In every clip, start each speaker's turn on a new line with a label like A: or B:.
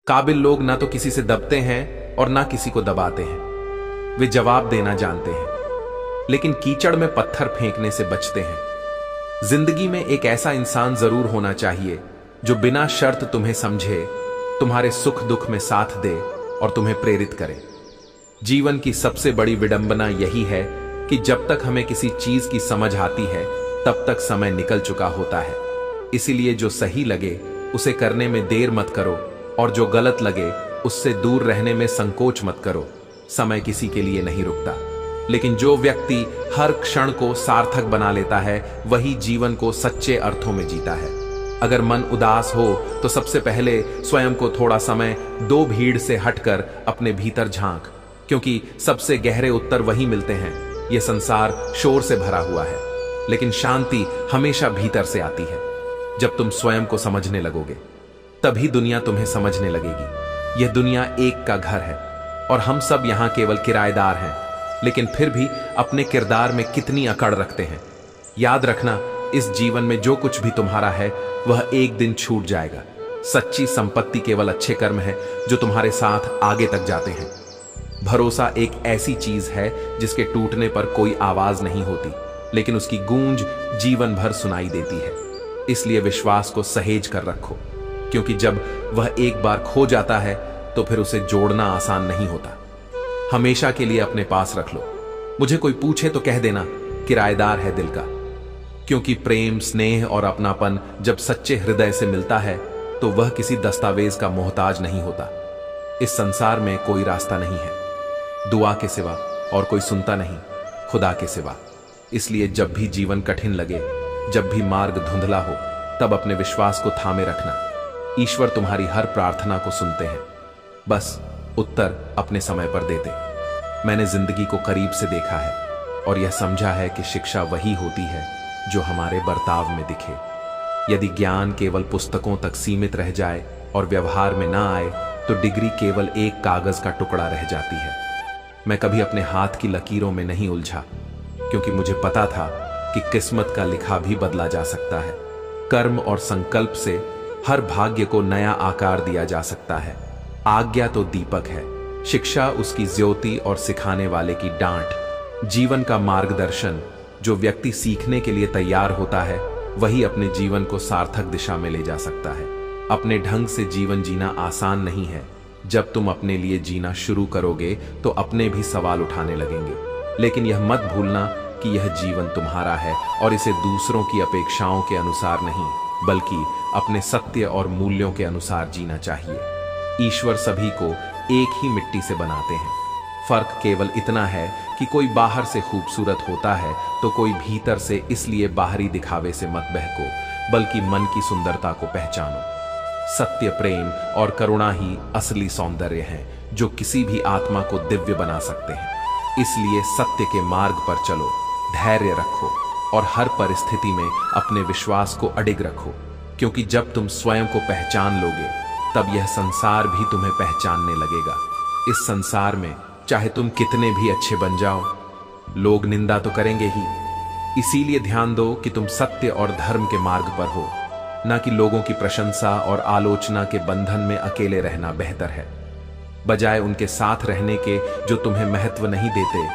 A: काबिल लोग ना तो किसी से दबते हैं और ना किसी को दबाते हैं। वे जवाब देना जानते हैं, लेकिन कीचड़ में पत्थर फेंकने से बचते हैं। जिंदगी में एक ऐसा इंसान जरूर होना चाहिए जो बिना शर्त तुम्हें समझे, तुम्हारे सुख दुख में साथ दे और तुम्हें प्रेरित करे। जीवन की सबसे बड़ी विडंबना यही है कि जब तक हमें किसी चीज की समझ आती है तब तक समय निकल चुका होता है। इसीलिए जो सही लगे उसे करने में देर मत करो और जो गलत लगे उससे दूर रहने में संकोच मत करो। समय किसी के लिए नहीं रुकता, लेकिन जो व्यक्ति हर क्षण को सार्थक बना लेता है वही जीवन को सच्चे अर्थों में जीता है। अगर मन उदास हो तो सबसे पहले स्वयं को थोड़ा समय दो भीड़ से हटकर अपने भीतर झांक, क्योंकि सबसे गहरे उत्तर वही मिलते हैं। यह संसार शोर से भरा हुआ है, लेकिन शांति हमेशा भीतर से आती है। जब तुम स्वयं को समझने लगोगे तभी दुनिया तुम्हें समझने लगेगी। यह दुनिया एक का घर है और हम सब यहां केवल किराएदार हैं, लेकिन फिर भी अपने किरदार में कितनी अकड़ रखते हैं। याद रखना, इस जीवन में जो कुछ भी तुम्हारा है वह एक दिन छूट जाएगा। सच्ची संपत्ति केवल अच्छे कर्म है जो तुम्हारे साथ आगे तक जाते हैं। भरोसा एक ऐसी चीज है जिसके टूटने पर कोई आवाज नहीं होती, लेकिन उसकी गूंज जीवन भर सुनाई देती है। इसलिए विश्वास को सहेज कर रखो, क्योंकि जब वह एक बार खो जाता है तो फिर उसे जोड़ना आसान नहीं होता। हमेशा के लिए अपने पास रख लो। मुझे कोई पूछे तो कह देना, किराएदार है दिल का, क्योंकि प्रेम, स्नेह और अपनापन जब सच्चे हृदय से मिलता है तो वह किसी दस्तावेज का मोहताज नहीं होता। इस संसार में कोई रास्ता नहीं है दुआ के सिवा, और कोई सुनता नहीं खुदा के सिवा। इसलिए जब भी जीवन कठिन लगे, जब भी मार्ग धुंधला हो, तब अपने विश्वास को थामे रखना। ईश्वर तुम्हारी हर प्रार्थना को सुनते हैं, बस उत्तर अपने समय पर देते। मैंने जिंदगी को करीब से देखा है और यह समझा है कि शिक्षा वही होती है जो हमारे बर्ताव में दिखे। यदि ज्ञान केवल पुस्तकों तक सीमित रह जाए और व्यवहार में ना आए तो डिग्री केवल एक कागज का टुकड़ा रह जाती है। मैं कभी अपने हाथ की लकीरों में नहीं उलझा, क्योंकि मुझे पता था कि किस्मत का लिखा भी बदला जा सकता है। कर्म और संकल्प से हर भाग्य को नया आकार दिया जा सकता है। आज्ञा तो दीपक है, शिक्षा उसकी ज्योति और सिखाने वाले की डांट। जीवन का मार्गदर्शन, जो व्यक्ति सीखने के लिए तैयार होता है वही अपने जीवन को सार्थक दिशा में ले जा सकता है। अपने ढंग से जीवन जीना आसान नहीं है। जब तुम अपने लिए जीना शुरू करोगे तो अपने भी सवाल उठाने लगेंगे, लेकिन यह मत भूलना कि यह जीवन तुम्हारा है और इसे दूसरों की अपेक्षाओं के अनुसार नहीं, बल्कि अपने सत्य और मूल्यों के अनुसार जीना चाहिए। ईश्वर सभी को एक ही मिट्टी से बनाते हैं। फर्क केवल इतना है कि कोई बाहर से खूबसूरत होता है तो कोई भीतर से। इसलिए बाहरी दिखावे से मत बहको, बल्कि मन की सुंदरता को पहचानो। सत्य, प्रेम और करुणा ही असली सौंदर्य है जो किसी भी आत्मा को दिव्य बना सकते हैं। इसलिए सत्य के मार्ग पर चलो, धैर्य रखो और हर परिस्थिति में अपने विश्वास को अडिग रखो, क्योंकि जब तुम स्वयं को पहचान लोगे तब यह संसार भी तुम्हें पहचानने लगेगा। इस संसार में चाहे तुम कितने भी अच्छे बन जाओ, लोग निंदा तो करेंगे ही। इसीलिए ध्यान दो कि तुम सत्य और धर्म के मार्ग पर हो, ना कि लोगों की प्रशंसा और आलोचना के बंधन में अकेले रहना बेहतर है। बजाय उनके साथ रहने के जो तुम्हें महत्व नहीं देते,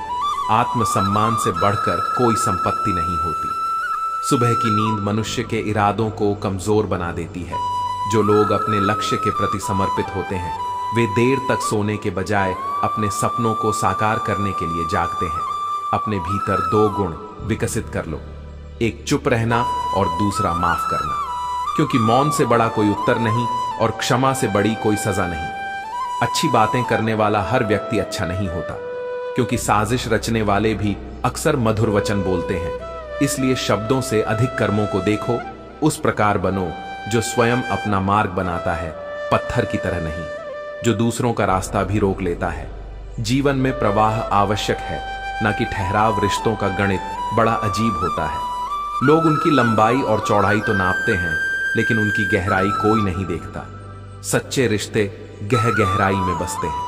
A: आत्मसम्मान से बढ़कर कोई संपत्ति नहीं होती। सुबह की नींद मनुष्य के इरादों को कमजोर बना देती है। जो लोग अपने लक्ष्य के प्रति समर्पित होते हैं वे देर तक सोने के बजाय अपने सपनों को साकार करने के लिए जागते हैं। अपने भीतर दो गुण विकसित कर लो, एक चुप रहना और दूसरा माफ करना, क्योंकि मौन से बड़ा कोई उत्तर नहीं और क्षमा से बड़ी कोई सजा नहीं। अच्छी बातें करने वाला हर व्यक्ति अच्छा नहीं होता, क्योंकि साजिश रचने वाले भी अक्सर मधुर वचन बोलते हैं। इसलिए शब्दों से अधिक कर्मों को देखो। उस प्रकार बनो जो स्वयं अपना मार्ग बनाता है, पत्थर की तरह नहीं, जो दूसरों का रास्ता भी रोक लेता है। जीवन में प्रवाह आवश्यक है, ना कि ठहराव। रिश्तों का गणित बड़ा अजीब होता है। लोग उनकी लंबाई और चौड़ाई तो नापते हैं, लेकिन उनकी गहराई कोई नहीं देखता। सच्चे रिश्ते गहराई में बसते हैं,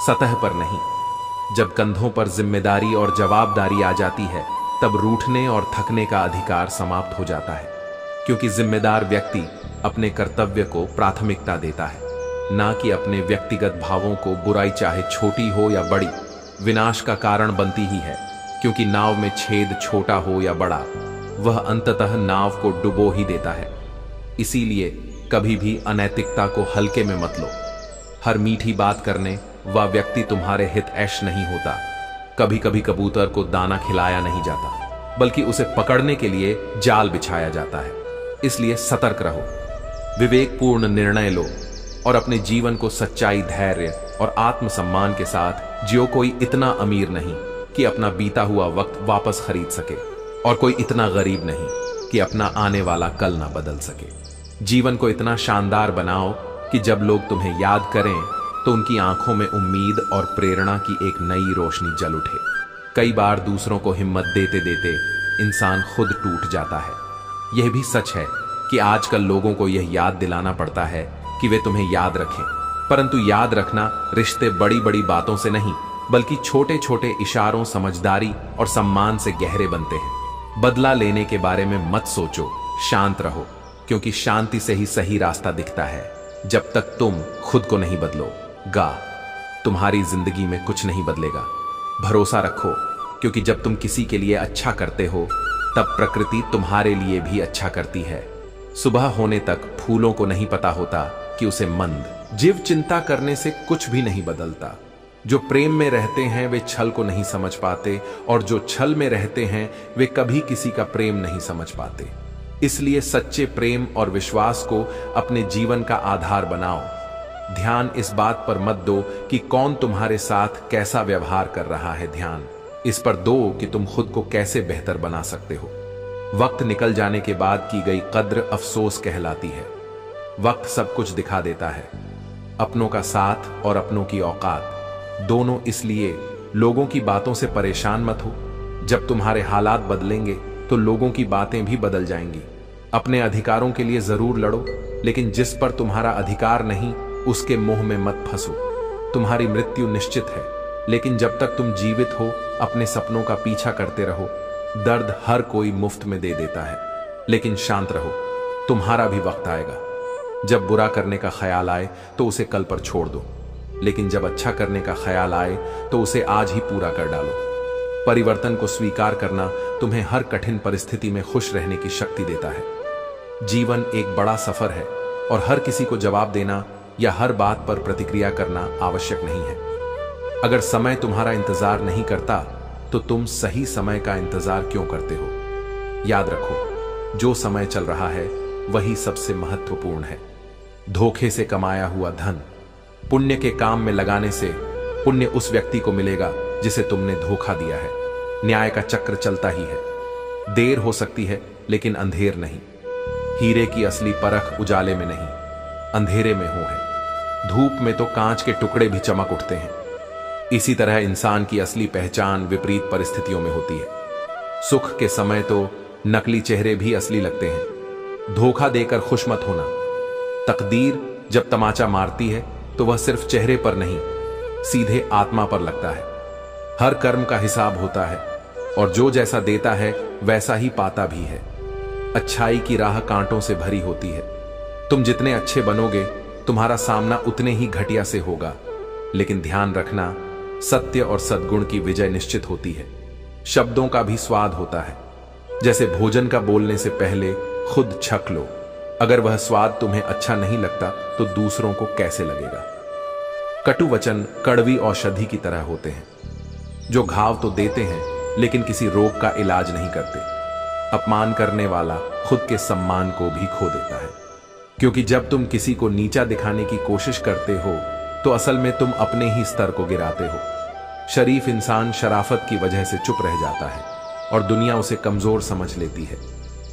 A: सतह पर नहीं। जब कंधों पर जिम्मेदारी और जवाबदारी आ जाती है तब रूठने और थकने का अधिकार समाप्त हो जाता है, क्योंकि जिम्मेदार व्यक्ति अपने कर्तव्य को प्राथमिकता देता है। ना कि अपने व्यक्तिगत भावों को। बुराई चाहे छोटी हो या बड़ी, विनाश का कारण बनती ही है, क्योंकि नाव में छेद छोटा हो या बड़ा, वह अंततः नाव को डुबो ही देता है। इसीलिए कभी भी अनैतिकता को हल्के में मत लो। हर मीठी बात करने वह व्यक्ति तुम्हारे हित ऐश नहीं होता। कभी कभी कबूतर को दाना खिलाया नहीं जाता, बल्कि उसे पकड़ने के लिए जाल बिछाया जाता है। इसलिए सतर्क रहो, विवेकपूर्ण निर्णय लो और अपने जीवन को सच्चाई, धैर्य और आत्मसम्मान के साथ जियो। कोई इतना अमीर नहीं कि अपना बीता हुआ वक्त वापस खरीद सके, और कोई इतना गरीब नहीं कि अपना आने वाला कल ना बदल सके। जीवन को इतना शानदार बनाओ कि जब लोग तुम्हें याद करें तो उनकी आंखों में उम्मीद और प्रेरणा की एक नई रोशनी जल उठे। कई बार दूसरों को हिम्मत देते देते इंसान खुद टूट जाता है। यह भी सच है कि आजकल लोगों को यह याद दिलाना पड़ता है कि वे तुम्हें याद रखें, परंतु याद रखना रिश्ते बड़ी बड़ी बातों से नहीं, बल्कि छोटे छोटे इशारों, समझदारी और सम्मान से गहरे बनते हैं। बदला लेने के बारे में मत सोचो, शांत रहो, क्योंकि शांति से ही सही रास्ता दिखता है। जब तक तुम खुद को नहीं बदलोगा, तुम्हारी जिंदगी में कुछ नहीं बदलेगा। भरोसा रखो, क्योंकि जब तुम किसी के लिए अच्छा करते हो, तब प्रकृति तुम्हारे लिए भी अच्छा करती है। सुबह होने तक फूलों को नहीं पता होता कि उसे मंद जीव चिंता करने से कुछ भी नहीं बदलता। जो प्रेम में रहते हैं वे छल को नहीं समझ पाते, और जो छल में रहते हैं वे कभी किसी का प्रेम नहीं समझ पाते। इसलिए सच्चे प्रेम और विश्वास को अपने जीवन का आधार बनाओ। ध्यान इस बात पर मत दो कि कौन तुम्हारे साथ कैसा व्यवहार कर रहा है, ध्यान इस पर दो कि तुम खुद को कैसे बेहतर बना सकते हो। वक्त निकल जाने के बाद की गई कद्र अफसोस कहलाती है। वक्त सब कुछ दिखा देता है, अपनों का साथ और अपनों की औकात दोनों। इसलिए लोगों की बातों से परेशान मत हो। जब तुम्हारे हालात बदलेंगे तो लोगों की बातें भी बदल जाएंगी। अपने अधिकारों के लिए जरूर लड़ो, लेकिन जिस पर तुम्हारा अधिकार नहीं उसके मोह में मत फंसो। तुम्हारी मृत्यु निश्चित है, लेकिन जब तक तुम जीवित हो अपने सपनों का पीछा करते रहो। दर्द हर कोई मुफ्त में दे देता है, लेकिन शांत रहो, तुम्हारा भी वक्त आएगा। जब बुरा करने का ख्याल आए तो उसे कल पर छोड़ दो, लेकिन जब अच्छा करने का ख्याल आए तो उसे आज ही पूरा कर डालो। परिवर्तन को स्वीकार करना तुम्हें हर कठिन परिस्थिति में खुश रहने की शक्ति देता है। जीवन एक बड़ा सफर है, और हर किसी को जवाब देना या हर बात पर प्रतिक्रिया करना आवश्यक नहीं है। अगर समय तुम्हारा इंतजार नहीं करता तो तुम सही समय का इंतजार क्यों करते हो? याद रखो, जो समय चल रहा है वही सबसे महत्वपूर्ण है। धोखे से कमाया हुआ धन पुण्य के काम में लगाने से पुण्य उस व्यक्ति को मिलेगा जिसे तुमने धोखा दिया है। न्याय का चक्र चलता ही है। देर हो सकती है लेकिन अंधेर नहीं। हीरे की असली परख उजाले में नहीं, अंधेरे में हो है। धूप में तो कांच के टुकड़े भी चमक उठते हैं। इसी तरह इंसान की असली पहचान विपरीत परिस्थितियों में होती है। सुख के समय तो नकली चेहरे भी असली लगते हैं। धोखा देकर खुश मत होना। तकदीर जब तमाचा मारती है तो वह सिर्फ चेहरे पर नहीं, सीधे आत्मा पर लगता है। हर कर्म का हिसाब होता है, और जो जैसा देता है वैसा ही पाता भी है। अच्छाई की राह कांटों से भरी होती है। तुम जितने अच्छे बनोगे तुम्हारा सामना उतने ही घटिया से होगा, लेकिन ध्यान रखना, सत्य और सद्गुण की विजय निश्चित होती है। शब्दों का भी स्वाद होता है। जैसे भोजन का बोलने से पहले खुद छक लो। अगर वह स्वाद तुम्हें अच्छा नहीं लगता तो दूसरों को कैसे लगेगा? कटु वचन कड़वी औषधि की तरह होते हैं, जो घाव तो देते हैं लेकिन किसी रोग का इलाज नहीं करते। अपमान करने वाला खुद के सम्मान को भी खो देता है, क्योंकि जब तुम किसी को नीचा दिखाने की कोशिश करते हो तो असल में तुम अपने ही स्तर को गिराते हो। शरीफ इंसान शराफत की वजह से चुप रह जाता है और दुनिया उसे कमजोर समझ लेती है।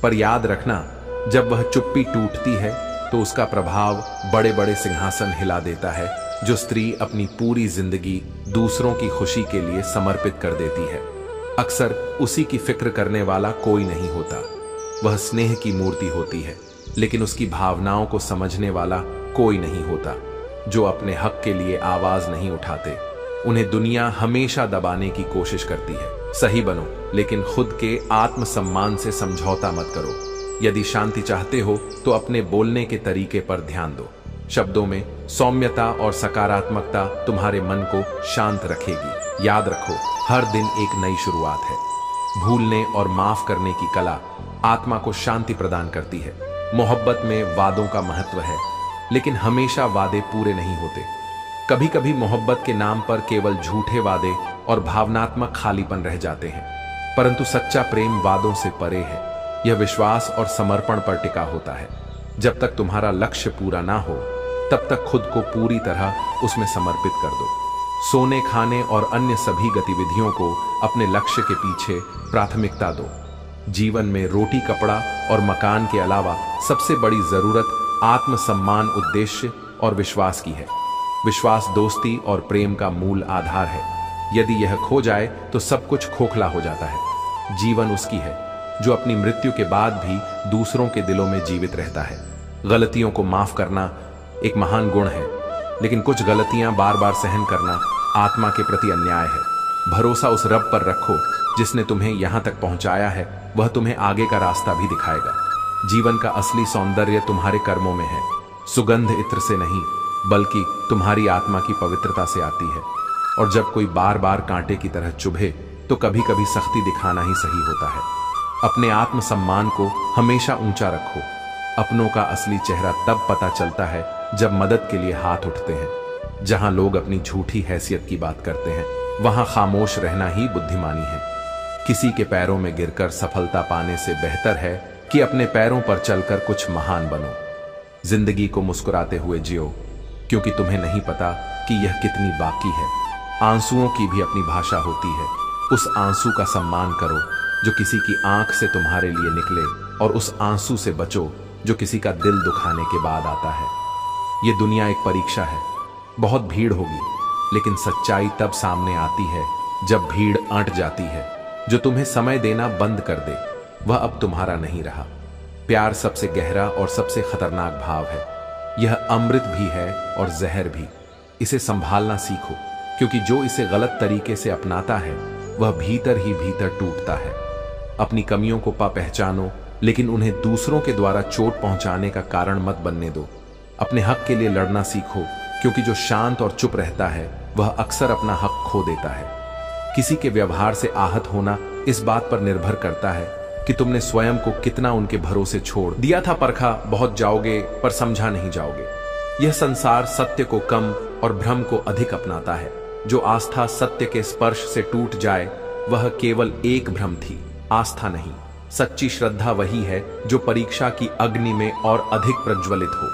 A: पर याद रखना, जब वह चुप्पी टूटती है तो उसका प्रभाव बड़े बड़े सिंहासन हिला देता है। जो स्त्री अपनी पूरी जिंदगी दूसरों की खुशी के लिए समर्पित कर देती है, अक्सर उसी की फिक्र करने वाला कोई नहीं होता। वह स्नेह की मूर्ति होती है, लेकिन उसकी भावनाओं को समझने वाला कोई नहीं होता। जो अपने हक के लिए आवाज नहीं उठाते, उन्हें दुनिया हमेशा दबाने की कोशिश करती है। सही बनो, लेकिन खुद के आत्मसम्मान से समझौता मत करो। यदि शांति चाहते हो तो अपने बोलने के तरीके पर ध्यान दो। शब्दों में सौम्यता और सकारात्मकता तुम्हारे मन को शांत रखेगी। याद रखो, हर दिन एक नई शुरुआत है। भूलने और माफ करने की कला आत्मा को शांति प्रदान करती है। मोहब्बत में वादों का महत्व है, लेकिन हमेशा वादे पूरे नहीं होते। कभी कभी मोहब्बत के नाम पर केवल झूठे वादे और भावनात्मक खालीपन रह जाते हैं, परंतु सच्चा प्रेम वादों से परे है। यह विश्वास और समर्पण पर टिका होता है। जब तक तुम्हारा लक्ष्य पूरा ना हो, तब तक खुद को पूरी तरह उसमें समर्पित कर दो। सोने, खाने और अन्य सभी गतिविधियों को अपने लक्ष्य के पीछे प्राथमिकता दो। जीवन में रोटी, कपड़ा और मकान के अलावा सबसे बड़ी जरूरत आत्मसम्मान, उद्देश्य और विश्वास की है। विश्वास दोस्ती और प्रेम का मूल आधार है। यदि यह खो जाए तो सब कुछ खोखला हो जाता है। जीवन उसकी है जो अपनी मृत्यु के बाद भी दूसरों के दिलों में जीवित रहता है। गलतियों को माफ करना एक महान गुण है, लेकिन कुछ गलतियां बार बार सहन करना आत्मा के प्रति अन्याय है। भरोसा उस रब पर रखो जिसने तुम्हें यहां तक पहुंचाया है। वह तुम्हें आगे का रास्ता भी दिखाएगा। जीवन का असली सौंदर्य तुम्हारे कर्मों में है। सुगंध इत्र से नहीं, बल्कि तुम्हारी आत्मा की पवित्रता से आती है। और जब कोई बार बार कांटे की तरह चुभे, तो कभी कभी सख्ती दिखाना ही सही होता है। अपने आत्मसम्मान को हमेशा ऊंचा रखो। अपनों का असली चेहरा तब पता चलता है जब मदद के लिए हाथ उठते हैं। जहां लोग अपनी झूठी हैसियत की बात करते हैं, वहां खामोश रहना ही बुद्धिमानी है। किसी के पैरों में गिरकर सफलता पाने से बेहतर है कि अपने पैरों पर चलकर कुछ महान बनो। जिंदगी को मुस्कुराते हुए जियो, क्योंकि तुम्हें नहीं पता कि यह कितनी बाकी है। आंसुओं की भी अपनी भाषा होती है। उस आंसू का सम्मान करो जो किसी की आंख से तुम्हारे लिए निकले, और उस आंसू से बचो जो किसी का दिल दुखाने के बाद आता है। ये दुनिया एक परीक्षा है। बहुत भीड़ होगी, लेकिन सच्चाई तब सामने आती है जब भीड़ अँट जाती है। जो तुम्हें समय देना बंद कर दे, वह अब तुम्हारा नहीं रहा। प्यार सबसे गहरा और सबसे खतरनाक भाव है। यह अमृत भी है और जहर भी। इसे संभालना सीखो, क्योंकि जो इसे गलत तरीके से अपनाता है, वह भीतर ही भीतर टूटता है। अपनी कमियों को पहचानो, लेकिन उन्हें दूसरों के द्वारा चोट पहुंचाने का कारण मत बनने दो। अपने हक के लिए लड़ना सीखो, क्योंकि जो शांत और चुप रहता है, वह अक्सर अपना हक खो देता है। किसी के व्यवहार से आहत होना इस बात पर निर्भर करता है कि तुमने स्वयं को कितना उनके भरोसे छोड़ दिया था। परखा बहुत जाओगे, पर समझा नहीं जाओगे। यह संसार सत्य को कम और भ्रम को अधिक अपनाता है। जो आस्था सत्य के स्पर्श से टूट जाए, वह केवल एक भ्रम थी, आस्था नहीं। सच्ची श्रद्धा वही है जो परीक्षा की अग्नि में और अधिक प्रज्वलित हो।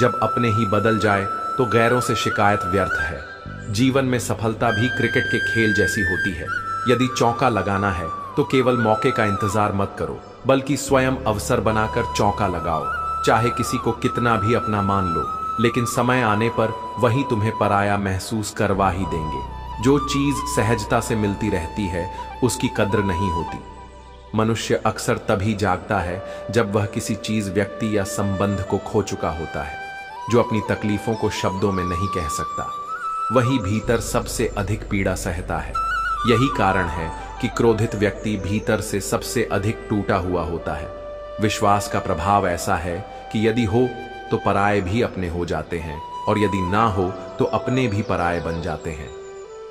A: जब अपने ही बदल जाए तो गैरों से शिकायत व्यर्थ है। जीवन में सफलता भी क्रिकेट के खेल जैसी होती है। यदि चौका लगाना है तो केवल मौके का इंतजार मत करो, बल्कि स्वयं अवसर बनाकर चौका लगाओ। चाहे किसी को कितना भी अपना मान लो, लेकिन समय आने पर वही तुम्हें पराया महसूस करवा ही देंगे। जो चीज सहजता से मिलती रहती है, उसकी कद्र नहीं होती। मनुष्य अक्सर तभी जागता है जब वह किसी चीज, व्यक्ति या संबंध को खो चुका होता है। जो अपनी तकलीफों को शब्दों में नहीं कह सकता, वही भीतर सबसे अधिक पीड़ा सहता है। यही कारण है कि क्रोधित व्यक्ति भीतर से सबसे अधिक टूटा हुआ होता है। विश्वास का प्रभाव ऐसा है कि यदि हो तो पराये भी अपने हो जाते हैं, और यदि ना हो तो अपने भी पराये बन जाते हैं।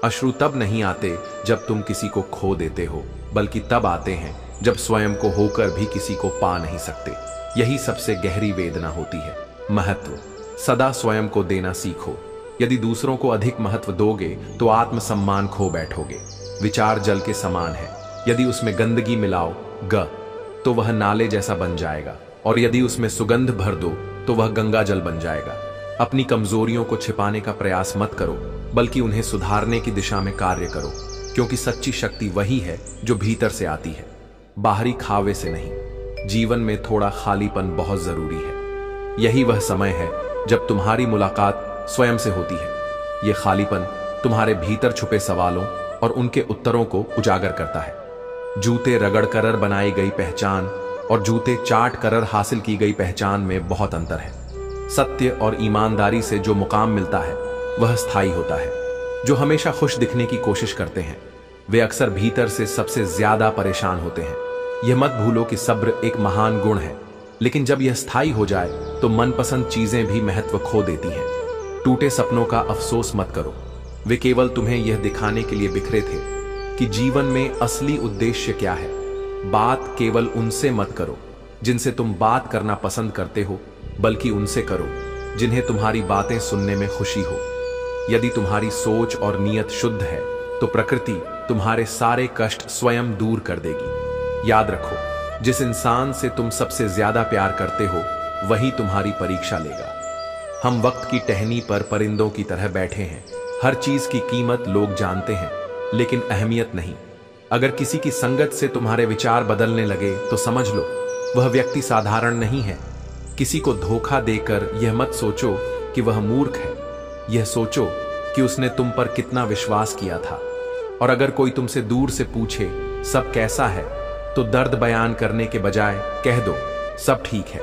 A: अश्रु तब नहीं आते जब तुम किसी को खो देते हो, बल्कि तब आते हैं जब स्वयं को होकर भी किसी को पा नहीं सकते। यही सबसे गहरी वेदना होती है। महत्व सदा स्वयं को देना सीखो। यदि दूसरों को अधिक महत्व दोगे तो आत्मसम्मान खो बैठोगे। विचार जल के समान है। यदि उसमें गंदगी मिलाओ तो वह नाले जैसा बन जाएगा, और यदि उसमें सुगंध भर दो तो वह गंगा जल बन जाएगा। अपनी कमजोरियों को छिपाने का प्रयास मत करो, बल्कि उन्हें सुधारने की दिशा में कार्य करो, क्योंकि सच्ची शक्ति वही है जो भीतर से आती है, बाहरी खावे से नहीं। जीवन में थोड़ा खालीपन बहुत जरूरी है। यही वह समय है जब तुम्हारी मुलाकात स्वयं से होती है। यह खालीपन तुम्हारे भीतर छुपे सवालों और उनके उत्तरों को उजागर करता है। जूते रगड़ कर बनाई गई पहचान और जूते चाट कर हासिल की गई पहचान में बहुत अंतर है। सत्य और ईमानदारी से जो मुकाम मिलता है वह स्थायी होता है। जो हमेशा खुश दिखने की कोशिश करते हैं, वे अक्सर भीतर से सबसे ज्यादा परेशान होते हैं। यह मत भूलो कि सब्र एक महान गुण है। लेकिन जब यह स्थायी हो जाए तो मनपसंद चीजें भी महत्व खो देती हैं। टूटे सपनों का अफसोस मत करो, वे केवल तुम्हें यह दिखाने के लिए बिखरे थे कि जीवन में असली उद्देश्य क्या है। बात केवल उनसे मत करो जिनसे तुम बात करना पसंद करते हो, बल्कि उनसे करो जिन्हें तुम्हारी बातें सुनने में खुशी हो। यदि तुम्हारी सोच और नीयत शुद्ध है तो प्रकृति तुम्हारे सारे कष्ट स्वयं दूर कर देगी। याद रखो, जिस इंसान से तुम सबसे ज्यादा प्यार करते हो वही तुम्हारी परीक्षा लेगा। हम वक्त की टहनी पर परिंदों की तरह बैठे हैं। हर चीज की कीमत लोग जानते हैं, लेकिन अहमियत नहीं। अगर किसी की संगत से तुम्हारे विचार बदलने लगे तो समझ लो वह व्यक्ति साधारण नहीं है। किसी को धोखा देकर यह मत सोचो कि वह मूर्ख है, यह सोचो कि उसने तुम पर कितना विश्वास किया था। और अगर कोई तुमसे दूर से पूछे सब कैसा है, तो दर्द बयान करने के बजाय कह दो सब ठीक है।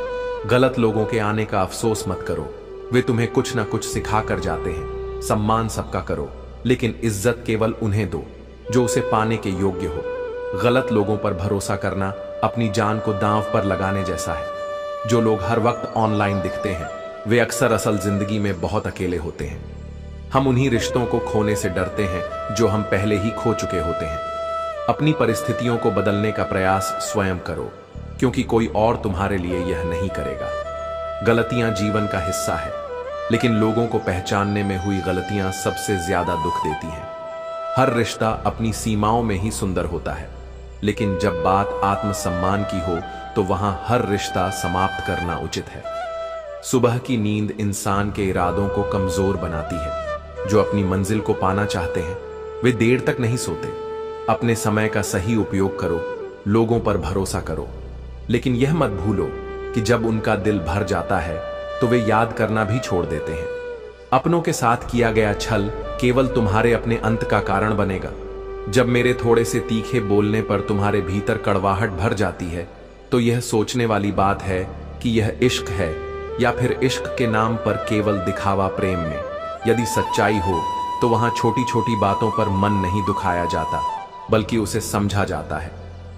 A: गलत लोगों के आने का अफसोस मत करो, वे तुम्हें कुछ ना कुछ सिखा कर जाते हैं। सम्मान सबका करो, लेकिन इज्जत केवल उन्हें दो जो उसे पाने के योग्य हो। गलत लोगों पर भरोसा करना अपनी जान को दांव पर लगाने जैसा है। जो लोग हर वक्त ऑनलाइन दिखते हैं वे अक्सर असल जिंदगी में बहुत अकेले होते हैं। हम उन्हीं रिश्तों को खोने से डरते हैं जो हम पहले ही खो चुके होते हैं। अपनी परिस्थितियों को बदलने का प्रयास स्वयं करो, क्योंकि कोई और तुम्हारे लिए यह नहीं करेगा। गलतियां जीवन का हिस्सा है, लेकिन लोगों को पहचानने में हुई गलतियां सबसे ज्यादा दुख देती हैं। हर रिश्ता अपनी सीमाओं में ही सुंदर होता है, लेकिन जब बात आत्मसम्मान की हो तो वहां हर रिश्ता समाप्त करना उचित है। सुबह की नींद इंसान के इरादों को कमजोर बनाती है। जो अपनी मंजिल को पाना चाहते हैं वे देर तक नहीं सोते। अपने समय का सही उपयोग करो, लोगों पर भरोसा करो, लेकिन यह मत भूलो कि जब उनका दिल भर जाता है तो वे याद करना भी छोड़ देते हैं। अपनों के साथ किया गया छल केवल तुम्हारे अपने अंत का कारण बनेगा। जब मेरे थोड़े से तीखे बोलने पर तुम्हारे भीतर कड़वाहट भर जाती है तो यह सोचने वाली बात है कि यह इश्क है या फिर इश्क के नाम पर केवल दिखावा प्रेम में। यदि सच्चाई हो तो वहां छोटी छोटी बातों पर मन नहीं दुखाया जाता, बल्कि उसे समझा जाता है।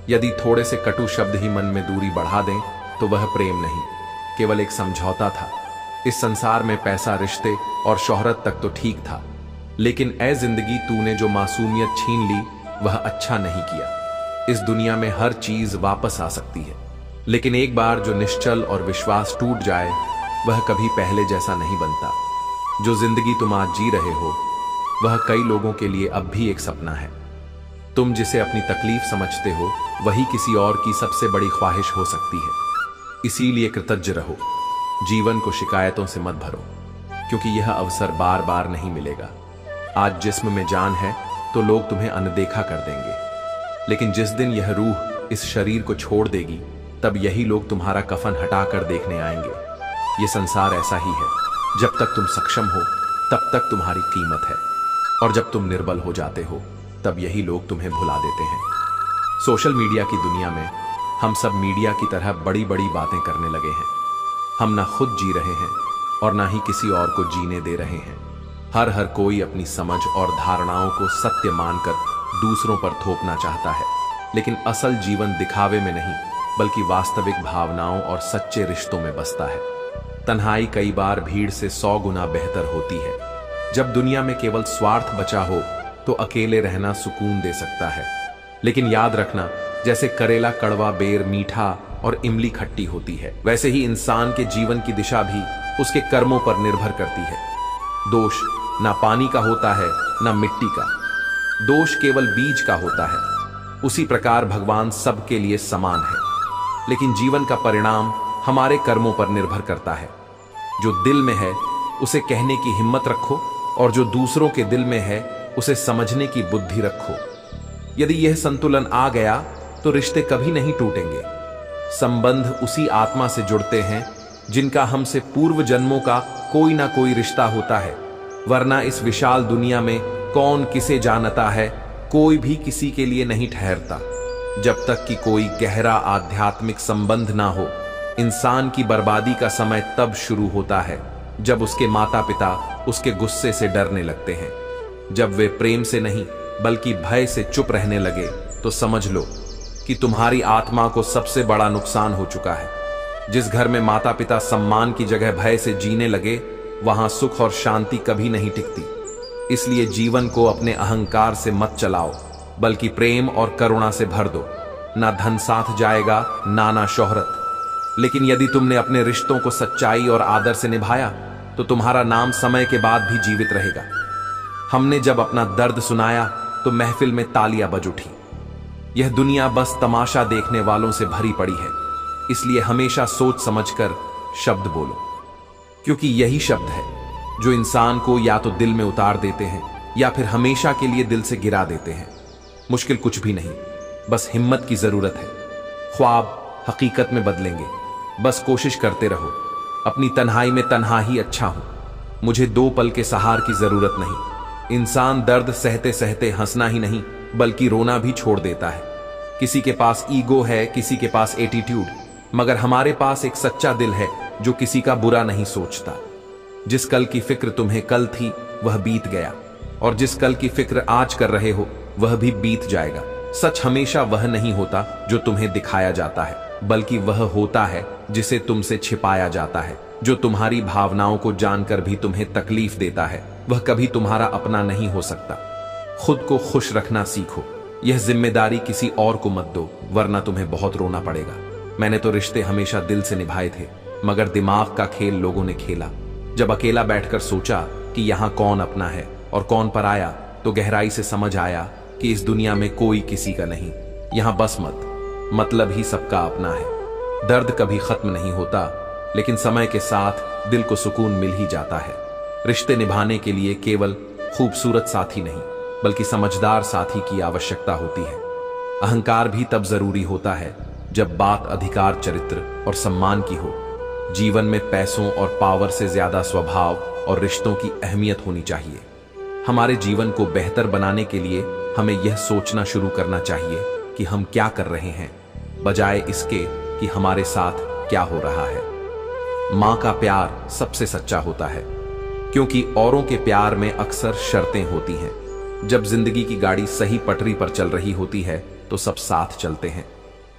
A: यदि थोड़े से कटु शब्द ही मन में दूरी बढ़ा दें तो वह प्रेम नहीं, केवल एक समझौता था। इस संसार में पैसा, रिश्ते और शोहरत तक तो ठीक था, लेकिन ऐ जिंदगी तूने जो मासूमियत छीन ली वह अच्छा नहीं किया। इस दुनिया में हर चीज वापस आ सकती है, लेकिन एक बार जो निश्चल और विश्वास टूट जाए वह कभी पहले जैसा नहीं बनता। जो जिंदगी तुम आज जी रहे हो वह कई लोगों के लिए अब भी एक सपना है। तुम जिसे अपनी तकलीफ समझते हो वही किसी और की सबसे बड़ी ख्वाहिश हो सकती है। इसीलिए कृतज्ञ रहो, जीवन को शिकायतों से मत भरो, क्योंकि यह अवसर बार बार नहीं मिलेगा। आज जिस्म में जान है तो लोग तुम्हें अनदेखा कर देंगे, लेकिन जिस दिन यह रूह इस शरीर को छोड़ देगी तब यही लोग तुम्हारा कफन हटाकर देखने आएंगे। ये संसार ऐसा ही है, जब तक तुम सक्षम हो तब तक तुम्हारी कीमत है, और जब तुम निर्बल हो जाते हो तब यही लोग तुम्हें भुला देते हैं। सोशल मीडिया की दुनिया में हम सब मीडिया की तरह बड़ी बड़ी बातें करने लगे हैं। हम ना खुद जी रहे हैं और ना ही किसी और को जीने दे रहे हैं। हर कोई अपनी समझ और धारणाओं को सत्य मानकर दूसरों पर थोपना चाहता है, लेकिन असल जीवन दिखावे में नहीं बल्कि वास्तविक भावनाओं और सच्चे रिश्तों में बसता है। तन्हाई कई बार भीड़ से 100 गुना बेहतर होती है। जब दुनिया में केवल स्वार्थ बचा हो तो अकेले रहना सुकून दे सकता है, लेकिन याद रखना, जैसे करेला कड़वा, बेर मीठा और इमली खट्टी होती है, वैसे ही इंसान के जीवन की दिशा भी उसके कर्मों पर निर्भर करती है। दोष ना पानी का होता है ना मिट्टी का, दोष केवल बीज का होता है। उसी प्रकार भगवान सबके लिए समान है, लेकिन जीवन का परिणाम हमारे कर्मों पर निर्भर करता है। जो दिल में है उसे कहने की हिम्मत रखो, और जो दूसरों के दिल में है उसे समझने की बुद्धि रखो। यदि यह संतुलन आ गया तो रिश्ते कभी नहीं टूटेंगे। संबंध उसी आत्मा से जुड़ते हैं जिनका हमसे पूर्व जन्मों का कोई ना कोई रिश्ता होता है, वरना इस विशाल दुनिया में कौन किसे जानता है, कोई भी किसी के लिए नहीं ठहरता। जब तक कि कोई गहरा आध्यात्मिक संबंध ना हो, इंसान की बर्बादी का समय तब शुरू होता है जब उसके माता पिता उसके गुस्से से डरने लगते हैं। जब वे प्रेम से नहीं बल्कि भय से चुप रहने लगे तो समझ लो कि तुम्हारी आत्मा को सबसे बड़ा नुकसान हो चुका है। जिस घर में माता पिता सम्मान की जगह भय से जीने लगे, वहां सुख और शांति कभी नहीं टिकती। इसलिए जीवन को अपने अहंकार से मत चलाओ, बल्कि प्रेम और करुणा से भर दो। ना धन साथ जाएगा, ना शोहरत, लेकिन यदि तुमने अपने रिश्तों को सच्चाई और आदर से निभाया तो तुम्हारा नाम समय के बाद भी जीवित रहेगा। हमने जब अपना दर्द सुनाया तो महफिल में तालियां बज उठी। यह दुनिया बस तमाशा देखने वालों से भरी पड़ी है, इसलिए हमेशा सोच समझकर शब्द बोलो, क्योंकि यही शब्द है जो इंसान को या तो दिल में उतार देते हैं या फिर हमेशा के लिए दिल से गिरा देते हैं। मुश्किल कुछ भी नहीं, बस हिम्मत की जरूरत है। ख्वाब हकीकत में बदलेंगे, बस कोशिश करते रहो। अपनी तन्हाई में तन्हा ही अच्छा हूं, मुझे 2 पल के सहार की जरूरत नहीं। इंसान दर्द सहते सहते हंसना ही नहीं बल्कि रोना भी छोड़ देता है। किसी के पास ईगो है, किसी के पास एटीट्यूड, मगर हमारे पास एक सच्चा दिल है जो किसी का बुरा नहीं सोचता। जिस कल की फिक्र तुम्हें कल थी वह बीत गया, और जिस कल की फिक्र आज कर रहे हो वह भी बीत जाएगा। सच हमेशा वह नहीं होता जो तुम्हें दिखाया जाता है, बल्कि वह होता है जिसे तुमसे छिपाया जाता है। जो तुम्हारी भावनाओं को जानकर भी तुम्हें तकलीफ देता है वह कभी तुम्हारा अपना नहीं हो सकता। खुद को खुश रखना सीखो, यह जिम्मेदारी किसी और को मत दो, वरना तुम्हें बहुत रोना पड़ेगा। मैंने तो रिश्ते हमेशा दिल से निभाए थे, मगर दिमाग का खेल लोगों ने खेला। जब अकेला बैठकर सोचा कि यहां कौन अपना है और कौन पराया, तो गहराई से समझ आया कि इस दुनिया में कोई किसी का नहीं। यहां बस मत, मतलब ही सबका अपना है। दर्द कभी खत्म नहीं होता, लेकिन समय के साथ दिल को सुकून मिल ही जाता है। रिश्ते निभाने के लिए केवल खूबसूरत साथी नहीं बल्कि समझदार साथी की आवश्यकता होती है। अहंकार भी तब जरूरी होता है जब बात अधिकार, चरित्र और सम्मान की हो। जीवन में पैसों और पावर से ज्यादा स्वभाव और रिश्तों की अहमियत होनी चाहिए। हमारे जीवन को बेहतर बनाने के लिए हमें यह सोचना शुरू करना चाहिए कि हम क्या कर रहे हैं, बजाय इसके कि हमारे साथ क्या हो रहा है। मां का प्यार सबसे सच्चा होता है, क्योंकि औरों के प्यार में अक्सर शर्तें होती हैं। जब जिंदगी की गाड़ी सही पटरी पर चल रही होती है तो सब साथ चलते हैं,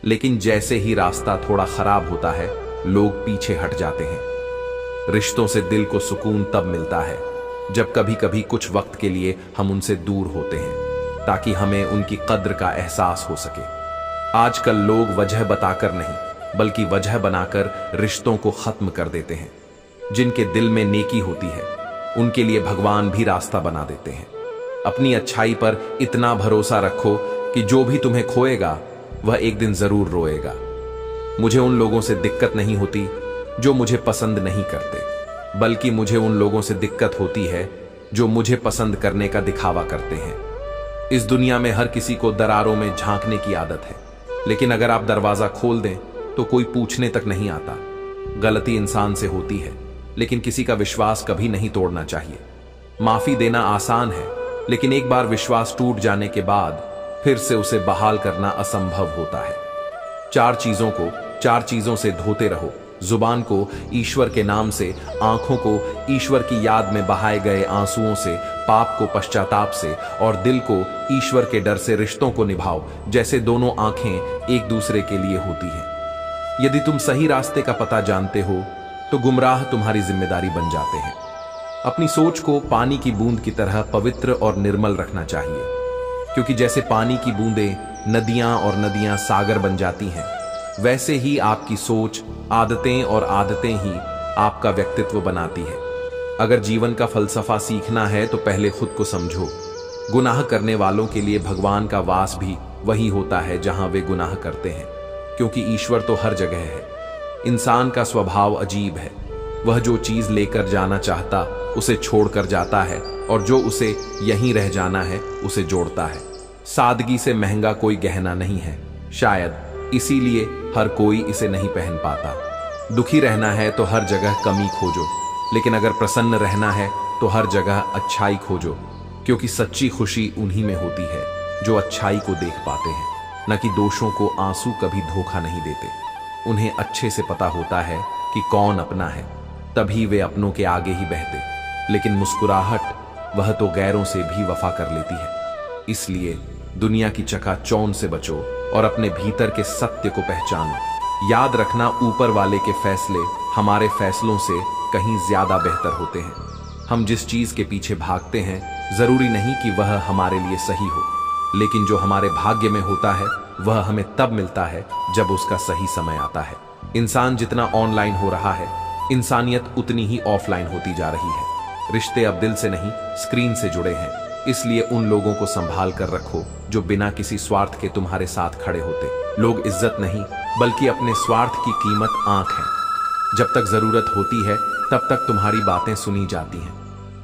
A: लेकिन जैसे ही रास्ता थोड़ा खराब होता है लोग पीछे हट जाते हैं। रिश्तों से दिल को सुकून तब मिलता है जब कभी कभी कुछ वक्त के लिए हम उनसे दूर होते हैं, ताकि हमें उनकी कद्र का एहसास हो सके। आजकल लोग वजह बताकर नहीं बल्कि वजह बनाकर रिश्तों को खत्म कर देते हैं। जिनके दिल में नेकी होती है उनके लिए भगवान भी रास्ता बना देते हैं। अपनी अच्छाई पर इतना भरोसा रखो कि जो भी तुम्हें खोएगा वह एक दिन जरूर रोएगा। मुझे उन लोगों से दिक्कत नहीं होती जो मुझे पसंद नहीं करते, बल्कि मुझे उन लोगों से दिक्कत होती है जो मुझे पसंद करने का दिखावा करते हैं। इस दुनिया में हर किसी को दरारों में झांकने की आदत है, लेकिन अगर आप दरवाजा खोल दें तो कोई पूछने तक नहीं आता। गलती इंसान से होती है, लेकिन किसी का विश्वास कभी नहीं तोड़ना चाहिए। माफी देना आसान है, लेकिन एक बार विश्वास टूट जाने के बाद फिर से उसे बहाल करना असंभव होता है। 4 चीजों से धोते रहो। जुबान को ईश्वर के नाम से, आंखों को ईश्वर की याद में बहाए गए आंसुओं से, पाप को पश्चाताप से, और दिल को ईश्वर के डर से रिश्तों को निभाओ जैसे दोनों आंखें एक दूसरे के लिए होती हैं। यदि तुम सही रास्ते का पता जानते हो तो गुमराह तुम्हारी जिम्मेदारी बन जाते हैं। अपनी सोच को पानी की बूंद की तरह पवित्र और निर्मल रखना चाहिए, क्योंकि जैसे पानी की बूंदें नदियां और नदियां सागर बन जाती हैं, वैसे ही आपकी सोच, आदतें और आदतें ही आपका व्यक्तित्व बनाती है। अगर जीवन का फलसफा सीखना है तो पहले खुद को समझो। गुनाह करने वालों के लिए भगवान का वास भी वही होता है जहां वे गुनाह करते हैं, क्योंकि ईश्वर तो हर जगह है। इंसान का स्वभाव अजीब है, वह जो चीज लेकर जाना चाहता उसे छोड़कर जाता है, और जो उसे यहीं रह जाना है उसे जोड़ता है। सादगी से महंगा कोई गहना नहीं है, शायद इसीलिए हर कोई इसे नहीं पहन पाता। दुखी रहना है तो हर जगह कमी खोजो, लेकिन अगर प्रसन्न रहना है तो हर जगह अच्छाई खोजो, क्योंकि सच्ची खुशी उन्हीं में होती है जो अच्छाई को देख पाते हैं, न कि दोषों को। आंसू कभी धोखा नहीं देते, उन्हें अच्छे से पता होता है कि कौन अपना है, तभी वे अपनों के आगे ही बहते। लेकिन मुस्कुराहट वह तो गैरों से भी वफा कर लेती है। इसलिए दुनिया की चकाचौंध से बचो और अपने भीतर के सत्य को पहचानो। याद रखना, ऊपर वाले के फैसले हमारे फैसलों से कहीं ज्यादा बेहतर होते हैं। हम जिस चीज के पीछे भागते हैं जरूरी नहीं कि वह हमारे लिए सही हो, लेकिन जो हमारे भाग्य में होता है वह हमें तब मिलता है जब उसका सही समय आता है। इंसान जितना ऑनलाइन हो रहा है, इंसानियत उतनी ही ऑफलाइन होती जा रही है। रिश्ते अब दिल से नहीं स्क्रीन से जुड़े हैं, इसलिए उन लोगों को संभाल कर रखो जो बिना किसी स्वार्थ के तुम्हारे साथ खड़े होते। लोग इज्जत नहीं बल्कि अपने स्वार्थ की कीमत आंख है। जब तक जरूरत होती है तब तक तुम्हारी बातें सुनी जाती हैं,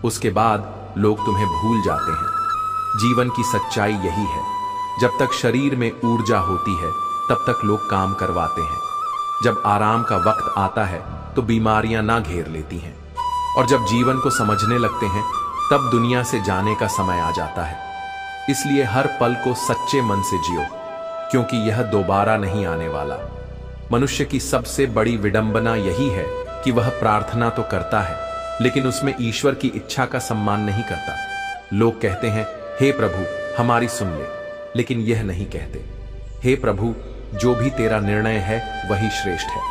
A: उसके बाद लोग तुम्हें भूल जाते हैं। जीवन की सच्चाई यही है, जब तक शरीर में ऊर्जा होती है तब तक लोग काम करवाते हैं। जब आराम का वक्त आता है तो बीमारियां ना घेर लेती हैं, और जब जीवन को समझने लगते हैं तब दुनिया से जाने का समय आ जाता है। इसलिए हर पल को सच्चे मन से जियो, क्योंकि यह दोबारा नहीं आने वाला। मनुष्य की सबसे बड़ी विडंबना यही है कि वह प्रार्थना तो करता है लेकिन उसमें ईश्वर की इच्छा का सम्मान नहीं करता। लोग कहते हैं, हे प्रभु हमारी सुन ले, लेकिन यह नहीं कहते, हे प्रभु जो भी तेरा निर्णय है वही श्रेष्ठ है।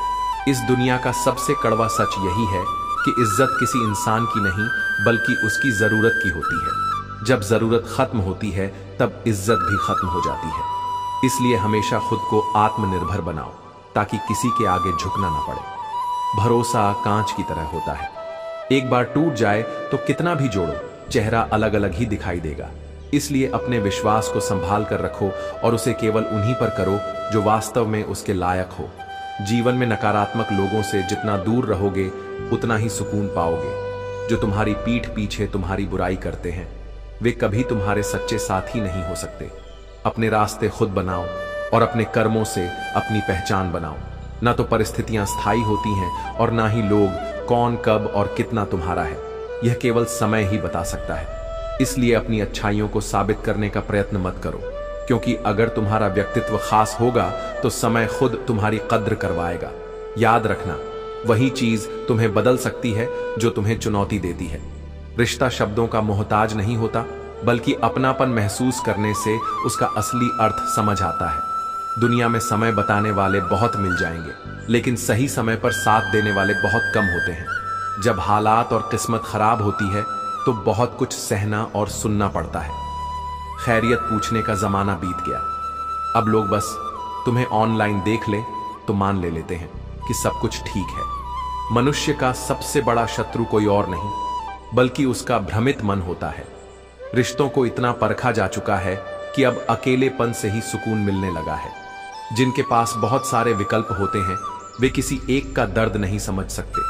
A: इस दुनिया का सबसे कड़वा सच यही है कि इज्जत किसी इंसान की नहीं बल्कि उसकी जरूरत की होती है। जब जरूरत खत्म होती है तब इज्जत भी खत्म हो जाती है। इसलिए हमेशा खुद को आत्मनिर्भर बनाओ ताकि किसी के आगे झुकना ना पड़े। भरोसा कांच की तरह होता है, एक बार टूट जाए तो कितना भी जोड़ो चेहरा अलग अलग ही दिखाई देगा। इसलिए अपने विश्वास को संभाल कर रखो और उसे केवल उन्हीं पर करो जो वास्तव में उसके लायक हो। जीवन में नकारात्मक लोगों से जितना दूर रहोगे उतना ही सुकून पाओगे। जो तुम्हारी पीठ पीछे तुम्हारी बुराई करते हैं वे कभी तुम्हारे सच्चे साथी नहीं हो सकते। अपने रास्ते खुद बनाओ और अपने कर्मों से अपनी पहचान बनाओ। ना तो परिस्थितियां स्थायी होती हैं और ना ही लोग कौन कब और कितना तुम्हारा है, यह केवल समय ही बता सकता है। इसलिए अपनी अच्छाइयों को साबित करने का प्रयत्न मत करो, क्योंकि अगर तुम्हारा व्यक्तित्व खास होगा तो समय खुद तुम्हारी कद्र करवाएगा। याद रखना, वही चीज तुम्हें बदल सकती है जो तुम्हें चुनौती देती है। रिश्ता शब्दों का मोहताज नहीं होता बल्कि अपनापन महसूस करने से उसका असली अर्थ समझ आता है। दुनिया में समय बताने वाले बहुत मिल जाएंगे, लेकिन सही समय पर साथ देने वाले बहुत कम होते हैं। जब हालात और किस्मत खराब होती है तो बहुत कुछ सहना और सुनना पड़ता है। खैरियत पूछने का जमाना बीत गया। अब लोग बस तुम्हें ऑनलाइन देख ले तो मान ले लेते हैं कि सब कुछ ठीक है। मनुष्य का सबसे बड़ा शत्रु कोई और नहीं बल्कि उसका भ्रमित मन होता है। रिश्तों को इतना परखा जा चुका है कि अब अकेलेपन से ही सुकून मिलने लगा है। जिनके पास बहुत सारे विकल्प होते हैं वे किसी एक का दर्द नहीं समझ सकते।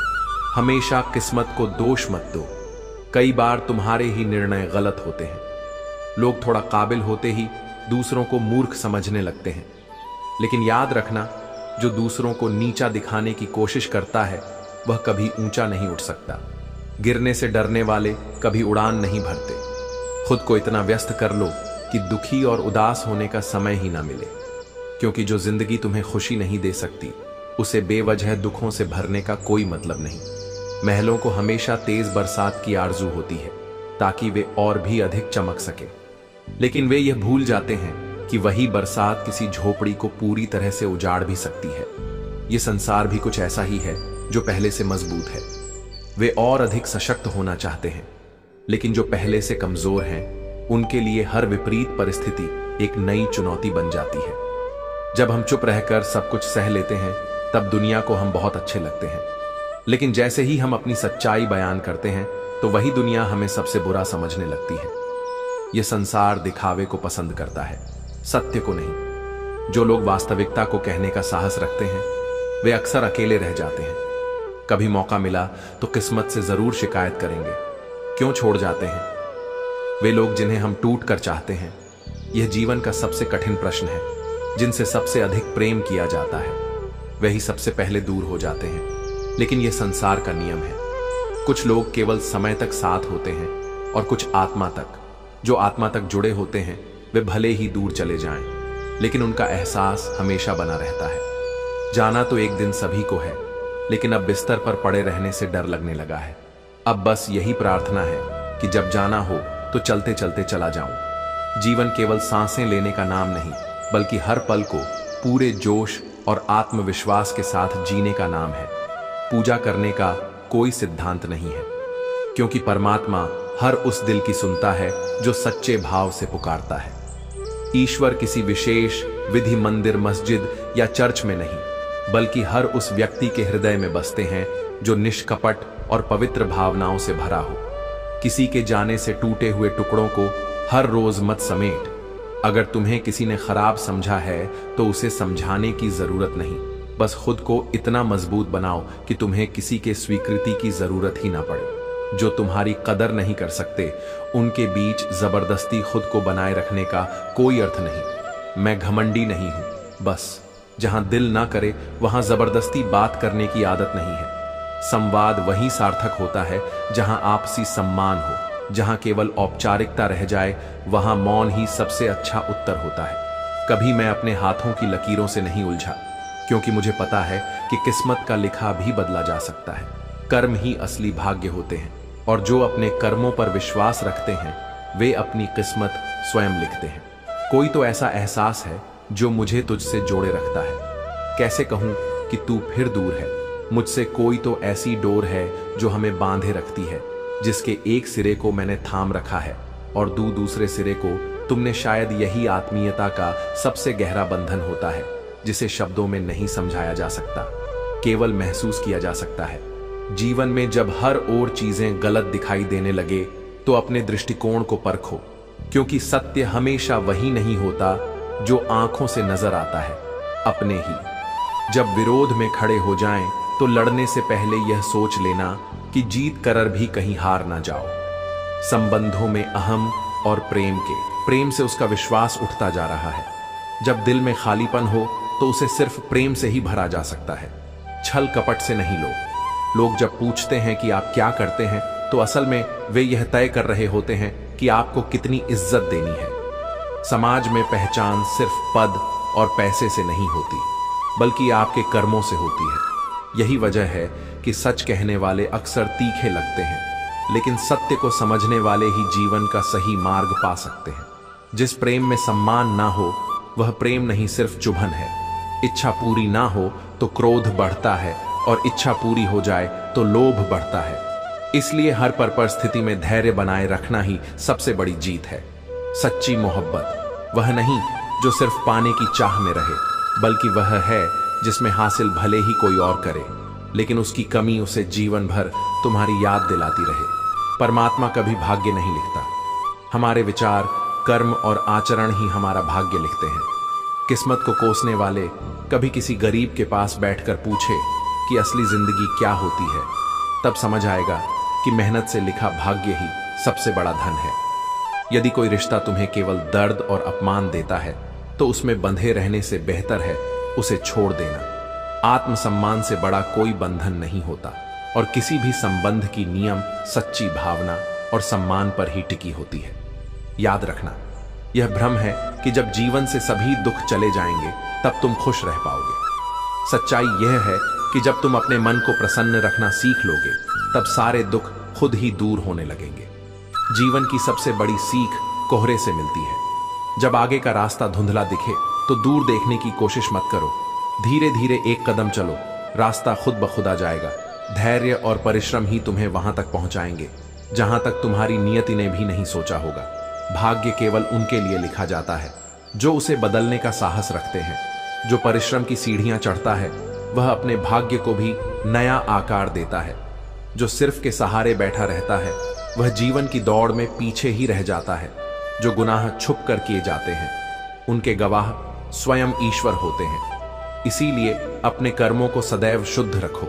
A: हमेशा किस्मत को दोष मत दो, कई बार तुम्हारे ही निर्णय गलत होते हैं। लोग थोड़ा काबिल होते ही दूसरों को मूर्ख समझने लगते हैं, लेकिन याद रखना, जो दूसरों को नीचा दिखाने की कोशिश करता है वह कभी ऊंचा नहीं उठ सकता। गिरने से डरने वाले कभी उड़ान नहीं भरते। खुद को इतना व्यस्त कर लो कि दुखी और उदास होने का समय ही ना मिले, क्योंकि जो जिंदगी तुम्हें खुशी नहीं दे सकती उसे बेवजह दुखों से भरने का कोई मतलब नहीं। महलों को हमेशा तेज बरसात की आरजू होती है ताकि वे और भी अधिक चमक सके, लेकिन वे यह भूल जाते हैं कि वही बरसात किसी झोपड़ी को पूरी तरह से उजाड़ भी सकती है। यह संसार भी कुछ ऐसा ही है जो पहले से मजबूत है। वे और अधिक सशक्त होना चाहते हैं, लेकिन जो पहले से कमजोर हैं उनके लिए हर विपरीत परिस्थिति एक नई चुनौती बन जाती है। जब हम चुप रहकर सब कुछ सह लेते हैं तब दुनिया को हम बहुत अच्छे लगते हैं, लेकिन जैसे ही हम अपनी सच्चाई बयान करते हैं तो वही दुनिया हमें सबसे बुरा समझने लगती है। यह संसार दिखावे को पसंद करता है, सत्य को नहीं। जो लोग वास्तविकता को कहने का साहस रखते हैं वे अक्सर अकेले रह जाते हैं। कभी मौका मिला तो किस्मत से जरूर शिकायत करेंगे, क्यों छोड़ जाते हैं। वे लोग जिन्हें हम टूट कर चाहते हैं, यह जीवन का सबसे कठिन प्रश्न है। जिनसे सबसे अधिक प्रेम किया जाता है वही सबसे पहले दूर हो जाते हैं, लेकिन यह संसार का नियम है। कुछ लोग केवल समय तक साथ होते हैं और कुछ आत्मा तक। जो आत्मा तक जुड़े होते हैं वे भले ही दूर चले जाएं, लेकिन उनका एहसास हमेशा बना रहता है। जाना तो एक दिन सभी को है, लेकिन अब बिस्तर पर पड़े रहने से डर लगने लगा है। अब बस यही प्रार्थना है कि जब जाना हो तो चलते चलते चला जाऊं। जीवन केवल सांसें लेने का नाम नहीं बल्कि हर पल को पूरे जोश और आत्मविश्वास के साथ जीने का नाम है। पूजा करने का कोई सिद्धांत नहीं है, क्योंकि परमात्मा हर उस दिल की सुनता है जो सच्चे भाव से पुकारता है। ईश्वर किसी विशेष विधि मंदिर, मस्जिद या चर्च में नहीं, बल्कि हर उस व्यक्ति के हृदय में बसते हैं जो निष्कपट और पवित्र भावनाओं से भरा हो। किसी के जाने से टूटे हुए टुकड़ों को हर रोज मत समेट। अगर तुम्हें किसी ने खराब समझा है तो उसे समझाने की जरूरत नहीं, बस खुद को इतना मजबूत बनाओ कि तुम्हें किसी के स्वीकृति की जरूरत ही ना पड़े। जो तुम्हारी कदर नहीं कर सकते, उनके बीच जबरदस्ती खुद को बनाए रखने का कोई अर्थ नहीं। मैं घमंडी नहीं हूं, बस जहां दिल ना करे वहां जबरदस्ती बात करने की आदत नहीं है। संवाद वही सार्थक होता है जहां आपसी सम्मान हो। जहां केवल औपचारिकता रह जाए वहां मौन ही सबसे अच्छा उत्तर होता है। कभी मैं अपने हाथों की लकीरों से नहीं उलझा, क्योंकि मुझे पता है कि किस्मत का लिखा भी बदला जा सकता है। कर्म ही असली भाग्य होते हैं, और जो अपने कर्मों पर विश्वास रखते हैं वे अपनी किस्मत स्वयं लिखते हैं। कोई तो ऐसा एहसास है जो मुझे तुझसे जोड़े रखता है। कैसे कहूं कि तू फिर दूर है। मुझसे कोई तो ऐसी डोर है जो हमें बांधे रखती है, जिसके एक सिरे को मैंने थाम रखा है और दूसरे सिरे को तुमने। शायद यही आत्मीयता का सबसे गहरा बंधन होता है, जिसे शब्दों में नहीं समझाया जा सकता, केवल महसूस किया जा सकता है। जीवन में जब हर ओर चीजें गलत दिखाई देने लगे तो अपने दृष्टिकोण को परखो, क्योंकि सत्य हमेशा वही नहीं होता जो आंखों से नजर आता है, अपने ही। जब विरोध में खड़े हो जाएं तो लड़ने से पहले यह सोच लेना कि जीत कर भी कहीं हार ना जाओ। संबंधों में अहम और प्रेम से उसका विश्वास उठता जा रहा है। जब दिल में खालीपन हो तो उसे सिर्फ प्रेम से ही भरा जा सकता है, छल कपट से नहीं। लोग जब पूछते हैं कि आप क्या करते हैं तो असल में वे यह तय कर रहे होते हैं कि आपको कितनी इज्जत देनी है। समाज में पहचान सिर्फ पद और पैसे से नहीं होती, बल्कि आपके कर्मों से होती है। यही वजह है कि सच कहने वाले अक्सर तीखे लगते हैं, लेकिन सत्य को समझने वाले ही जीवन का सही मार्ग पा सकते हैं। जिस प्रेम में सम्मान ना हो वह प्रेम नहीं, सिर्फ चुभन है। इच्छा पूरी ना हो तो क्रोध बढ़ता है, और इच्छा पूरी हो जाए तो लोभ बढ़ता है। इसलिए हर परिस्थिति में धैर्य बनाए रखना ही सबसे बड़ी जीत है। सच्ची मोहब्बत वह नहीं जो सिर्फ पाने की चाह में रहे, बल्कि वह है जिसमें हासिल भले ही कोई और करे, लेकिन उसकी कमी उसे जीवन भर तुम्हारी याद दिलाती रहे। परमात्मा कभी भाग्य नहीं लिखता, हमारे विचार, कर्म और आचरण ही हमारा भाग्य लिखते हैं। किस्मत को कोसने वाले कभी किसी गरीब के पास बैठकर पूछे कि असली जिंदगी क्या होती है, तब समझ आएगा कि मेहनत से लिखा भाग्य ही सबसे बड़ा धन है। यदि कोई रिश्ता तुम्हें केवल दर्द और अपमान देता है तो उसमें बंधे रहने से बेहतर है उसे छोड़ देना। आत्मसम्मान से बड़ा कोई बंधन नहीं होता, और किसी भी संबंध की नियम सच्ची भावना और सम्मान पर ही टिकी होती है। याद रखना, यह भ्रम है कि जब जीवन से सभी दुख चले जाएंगे तब तुम खुश रह पाओगे। सच्चाई यह है कि जब तुम अपने मन को प्रसन्न रखना सीख लोगे तब सारे दुख खुद ही दूर होने लगेंगे। जीवन की सबसे बड़ी सीख कोहरे से मिलती है। जब आगे का रास्ता धुंधला दिखे तो दूर देखने की कोशिश मत करो, धीरे धीरे एक कदम चलो, रास्ता खुद ब खुद आ जाएगा। धैर्य और परिश्रम ही तुम्हें वहां तक पहुंचाएंगे जहां तक तुम्हारी नियति ने भी नहीं सोचा होगा। भाग्य केवल उनके लिए लिखा जाता है जो उसे बदलने का साहस रखते हैं। जो परिश्रम की सीढ़ियां चढ़ता है वह अपने भाग्य को भी नया आकार देता है। जो सिर्फ के सहारे बैठा रहता है वह जीवन की दौड़ में पीछे ही रह जाता है। जो गुनाह छुप कर किए जाते हैं उनके गवाह स्वयं ईश्वर होते हैं। इसीलिए अपने कर्मों को सदैव शुद्ध रखो,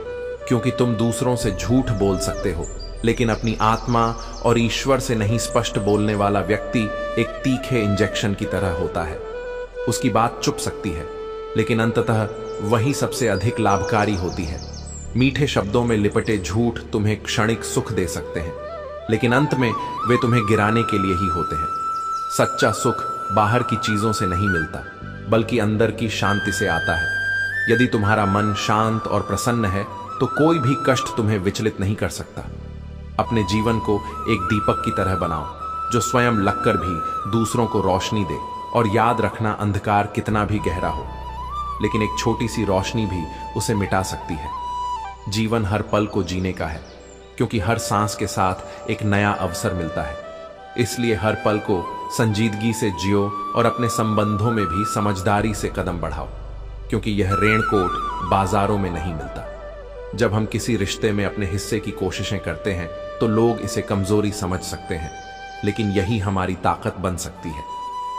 A: क्योंकि तुम दूसरों से झूठ बोल सकते हो, लेकिन अपनी आत्मा और ईश्वर से नहीं। स्पष्ट बोलने वाला व्यक्ति एक तीखे इंजेक्शन की तरह होता है। उसकी बात चुप सकती है, लेकिन अंततः वही सबसे अधिक लाभकारी होती है। मीठे शब्दों में लिपटे झूठ तुम्हें क्षणिक सुख दे सकते हैं, लेकिन अंत में वे तुम्हें गिराने के लिए ही होते हैं। सच्चा सुख बाहर की चीजों से नहीं मिलता, बल्कि अंदर की शांति से आता है। यदि तुम्हारा मन शांत और प्रसन्न है तो कोई भी कष्ट तुम्हें विचलित नहीं कर सकता। अपने जीवन को एक दीपक की तरह बनाओ जो स्वयं लगकर भी दूसरों को रोशनी दे, और याद रखना अंधकार कितना भी गहरा हो, लेकिन एक छोटी सी रोशनी भी उसे मिटा सकती है। जीवन हर पल को जीने का है, क्योंकि हर सांस के साथ एक नया अवसर मिलता है। इसलिए हर पल को संजीदगी से जियो और अपने संबंधों में भी समझदारी से कदम बढ़ाओ, क्योंकि यह रेनकोट बाजारों में नहीं मिलता। जब हम किसी रिश्ते में अपने हिस्से की कोशिशें करते हैं तो लोग इसे कमजोरी समझ सकते हैं, लेकिन यही हमारी ताकत बन सकती है।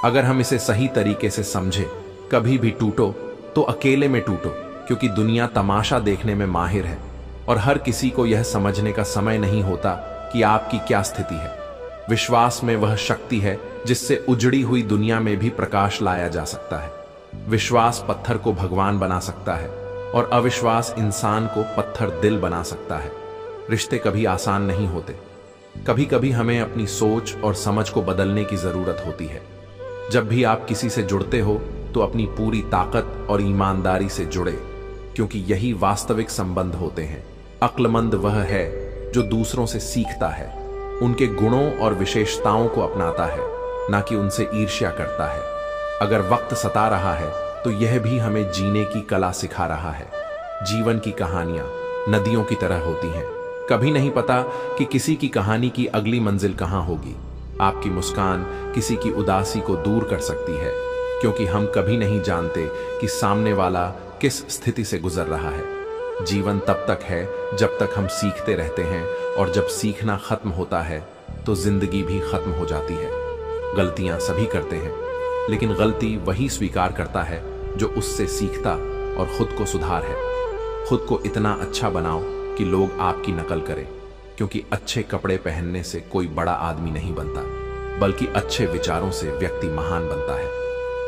A: अगर हम इसे सही तरीके से समझे, कभी भी टूटो तो अकेले में टूटो, क्योंकि दुनिया तमाशा देखने में माहिर है और हर किसी को यह समझने का समय नहीं होता कि आपकी क्या स्थिति है। विश्वास में वह शक्ति है जिससे उजड़ी हुई दुनिया में भी प्रकाश लाया जा सकता है। विश्वास पत्थर को भगवान बना सकता है और अविश्वास इंसान को पत्थर दिल बना सकता है। रिश्ते कभी आसान नहीं होते। कभी कभी हमें अपनी सोच और समझ को बदलने की जरूरत होती है। जब भी आप किसी से जुड़ते हो तो अपनी पूरी ताकत और ईमानदारी से जुड़े, क्योंकि यही वास्तविक संबंध होते हैं। अक्लमंद वह है जो दूसरों से सीखता है, उनके गुणों और विशेषताओं को अपनाता है, ना कि उनसे ईर्ष्या करता है। अगर वक्त सता रहा है तो यह भी हमें जीने की कला सिखा रहा है। जीवन की कहानियां नदियों की तरह होती हैं। कभी नहीं पता कि किसी की कहानी की अगली मंजिल कहां होगी। आपकी मुस्कान किसी की उदासी को दूर कर सकती है, क्योंकि हम कभी नहीं जानते कि सामने वाला किस स्थिति से गुजर रहा है। जीवन तब तक है जब तक हम सीखते रहते हैं, और जब सीखना खत्म होता है तो जिंदगी भी खत्म हो जाती है। गलतियां सभी करते हैं, लेकिन गलती वही स्वीकार करता है जो उससे सीखता और खुद को सुधार है। खुद को इतना अच्छा बनाओ कि लोग आपकी नकल करें, क्योंकि अच्छे कपड़े पहनने से कोई बड़ा आदमी नहीं बनता, बल्कि अच्छे विचारों से व्यक्ति महान बनता है।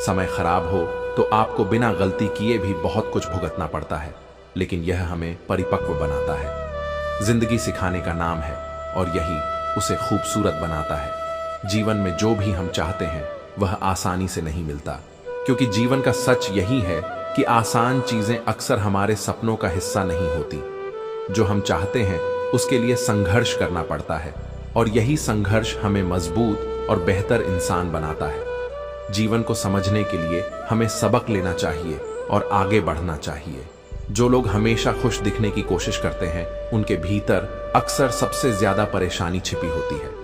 A: समय खराब हो तो आपको बिना गलती किए भी बहुत कुछ भुगतना पड़ता है, लेकिन यह हमें परिपक्व बनाता है। जिंदगी सिखाने का नाम है और यही उसे खूबसूरत बनाता है। जीवन में जो भी हम चाहते हैं वह आसानी से नहीं मिलता, क्योंकि जीवन का सच यही है कि आसान चीजें अक्सर हमारे सपनों का हिस्सा नहीं होती। जो हम चाहते हैं उसके लिए संघर्ष करना पड़ता है, और यही संघर्ष हमें मजबूत और बेहतर इंसान बनाता है। जीवन को समझने के लिए हमें सबक लेना चाहिए और आगे बढ़ना चाहिए। जो लोग हमेशा खुश दिखने की कोशिश करते हैं, उनके भीतर अक्सर सबसे ज्यादा परेशानी छिपी होती है।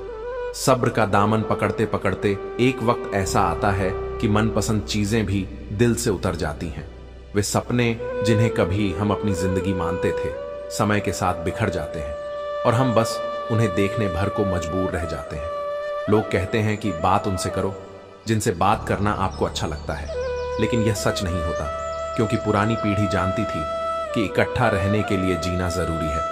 A: सब्र का दामन पकड़ते पकड़ते एक वक्त ऐसा आता है कि मनपसंद चीजें भी दिल से उतर जाती हैं। वे सपने जिन्हें कभी हम अपनी जिंदगी मानते थे, समय के साथ बिखर जाते हैं और हम बस उन्हें देखने भर को मजबूर रह जाते हैं। लोग कहते हैं कि बात उनसे करो जिनसे बात करना आपको अच्छा लगता है, लेकिन यह सच नहीं होता, क्योंकि पुरानी पीढ़ी जानती थी कि इकट्ठा रहने के लिए जीना जरूरी है।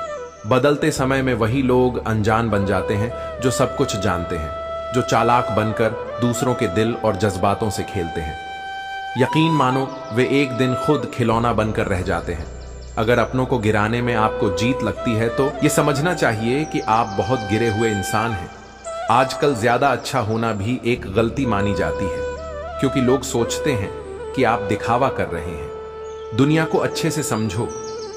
A: बदलते समय में वही लोग अनजान बन जाते हैं जो सब कुछ जानते हैं, जो चालाक बनकर दूसरों के दिल और जज्बातों से खेलते हैं। यकीन मानो वे एक दिन खुद खिलौना बनकर रह जाते हैं। अगर अपनों को गिराने में आपको जीत लगती है तो यह समझना चाहिए कि आप बहुत गिरे हुए इंसान हैं। आजकल ज्यादा अच्छा होना भी एक गलती मानी जाती है, क्योंकि लोग सोचते हैं कि आप दिखावा कर रहे हैं। दुनिया को अच्छे से समझो,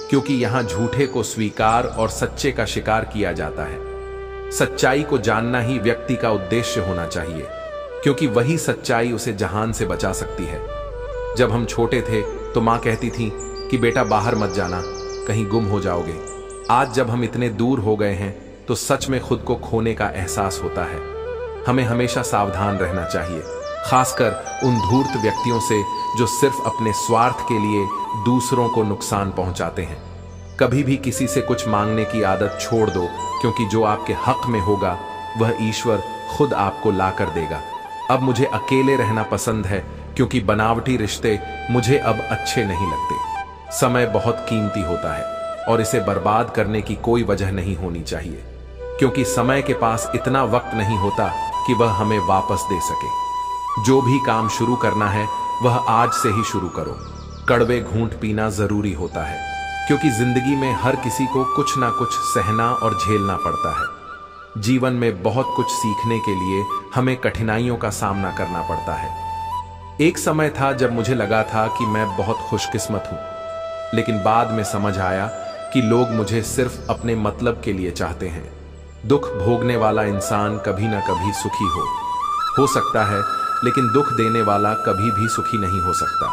A: क्योंकि यहां झूठे को स्वीकार और सच्चे का शिकार किया जाता है। सच्चाई को जानना ही व्यक्ति का उद्देश्य होना चाहिए, क्योंकि वही सच्चाई उसे जहान से बचा सकती है। जब हम छोटे थे तो मां कहती थी कि बेटा बाहर मत जाना, कहीं गुम हो जाओगे। आज जब हम इतने दूर हो गए हैं तो सच में खुद को खोने का एहसास होता है। हमें हमेशा सावधान रहना चाहिए, खासकर उन धूर्त व्यक्तियों से जो सिर्फ अपने स्वार्थ के लिए दूसरों को नुकसान पहुंचाते हैं। कभी भी किसी से कुछ मांगने की आदत छोड़ दो, क्योंकि जो आपके हक में होगा वह ईश्वर खुद आपको ला कर देगा। अब मुझे अकेले रहना पसंद है, क्योंकि बनावटी रिश्ते मुझे अब अच्छे नहीं लगते। समय बहुत कीमती होता है और इसे बर्बाद करने की कोई वजह नहीं होनी चाहिए, क्योंकि समय के पास इतना वक्त नहीं होता कि वह हमें वापस दे सके। जो भी काम शुरू करना है वह आज से ही शुरू करो। कड़वे घूंट पीना जरूरी होता है, क्योंकि जिंदगी में हर किसी को कुछ ना कुछ सहना और झेलना पड़ता है। जीवन में बहुत कुछ सीखने के लिए हमें कठिनाइयों का सामना करना पड़ता है। एक समय था जब मुझे लगा था कि मैं बहुत खुशकिस्मत हूं, लेकिन बाद में समझ आया कि लोग मुझे सिर्फ अपने मतलब के लिए चाहते हैं। दुख भोगने वाला इंसान कभी ना कभी सुखी हो सकता है, लेकिन दुख देने वाला कभी भी सुखी नहीं हो सकता।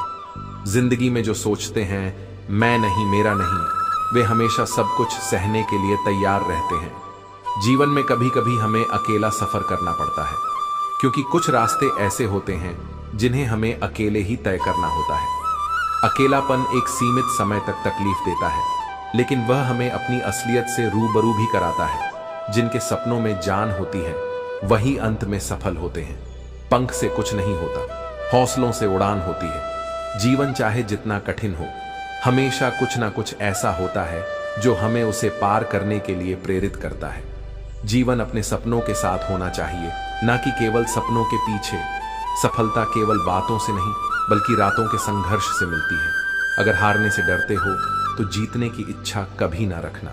A: जिंदगी में जो सोचते हैं मैं नहीं, मेरा नहीं, वे हमेशा सब कुछ सहने के लिए तैयार रहते हैं। जीवन में कभी कभी हमें अकेला सफर करना पड़ता है, क्योंकि कुछ रास्ते ऐसे होते हैं जिन्हें हमें अकेले ही तय करना होता है। अकेलापन एक सीमित समय तक तकलीफ देता है, लेकिन वह हमें अपनी असलियत से रूबरू भी कराता है। जिनके सपनों में जान होती है वही अंत में सफल होते हैं। पंख से कुछ नहीं होता, हौसलों से उड़ान होती है। जीवन चाहे जितना कठिन हो, हमेशा कुछ ना कुछ ऐसा होता है जो हमें उसे पार करने के लिए प्रेरित करता है। जीवन अपने सपनों के साथ होना चाहिए, ना कि केवल सपनों के पीछे। सफलता केवल बातों से नहीं बल्कि रातों के संघर्ष से मिलती है। अगर हारने से डरते हो तो जीतने की इच्छा कभी ना रखना।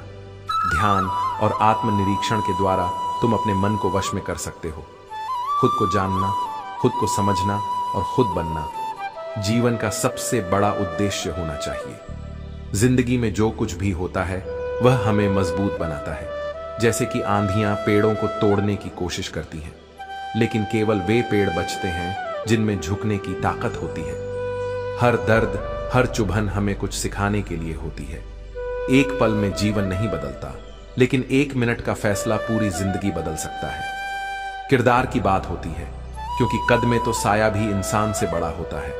A: ध्यान और आत्मनिरीक्षण के द्वारा तुम अपने मन को वश में कर सकते हो। खुद को जानना, खुद को समझना और खुद बनना जीवन का सबसे बड़ा उद्देश्य होना चाहिए। जिंदगी में जो कुछ भी होता है वह हमें मजबूत बनाता है। जैसे कि आंधियां पेड़ों को तोड़ने की कोशिश करती हैं, लेकिन केवल वे पेड़ बचते हैं जिनमें झुकने की ताकत होती है। हर दर्द, हर चुभन हमें कुछ सिखाने के लिए होती है। एक पल में जीवन नहीं बदलता, लेकिन एक मिनट का फैसला पूरी जिंदगी बदल सकता है। किरदार की बात होती है, क्योंकि कद में तो साया भी इंसान से बड़ा होता है।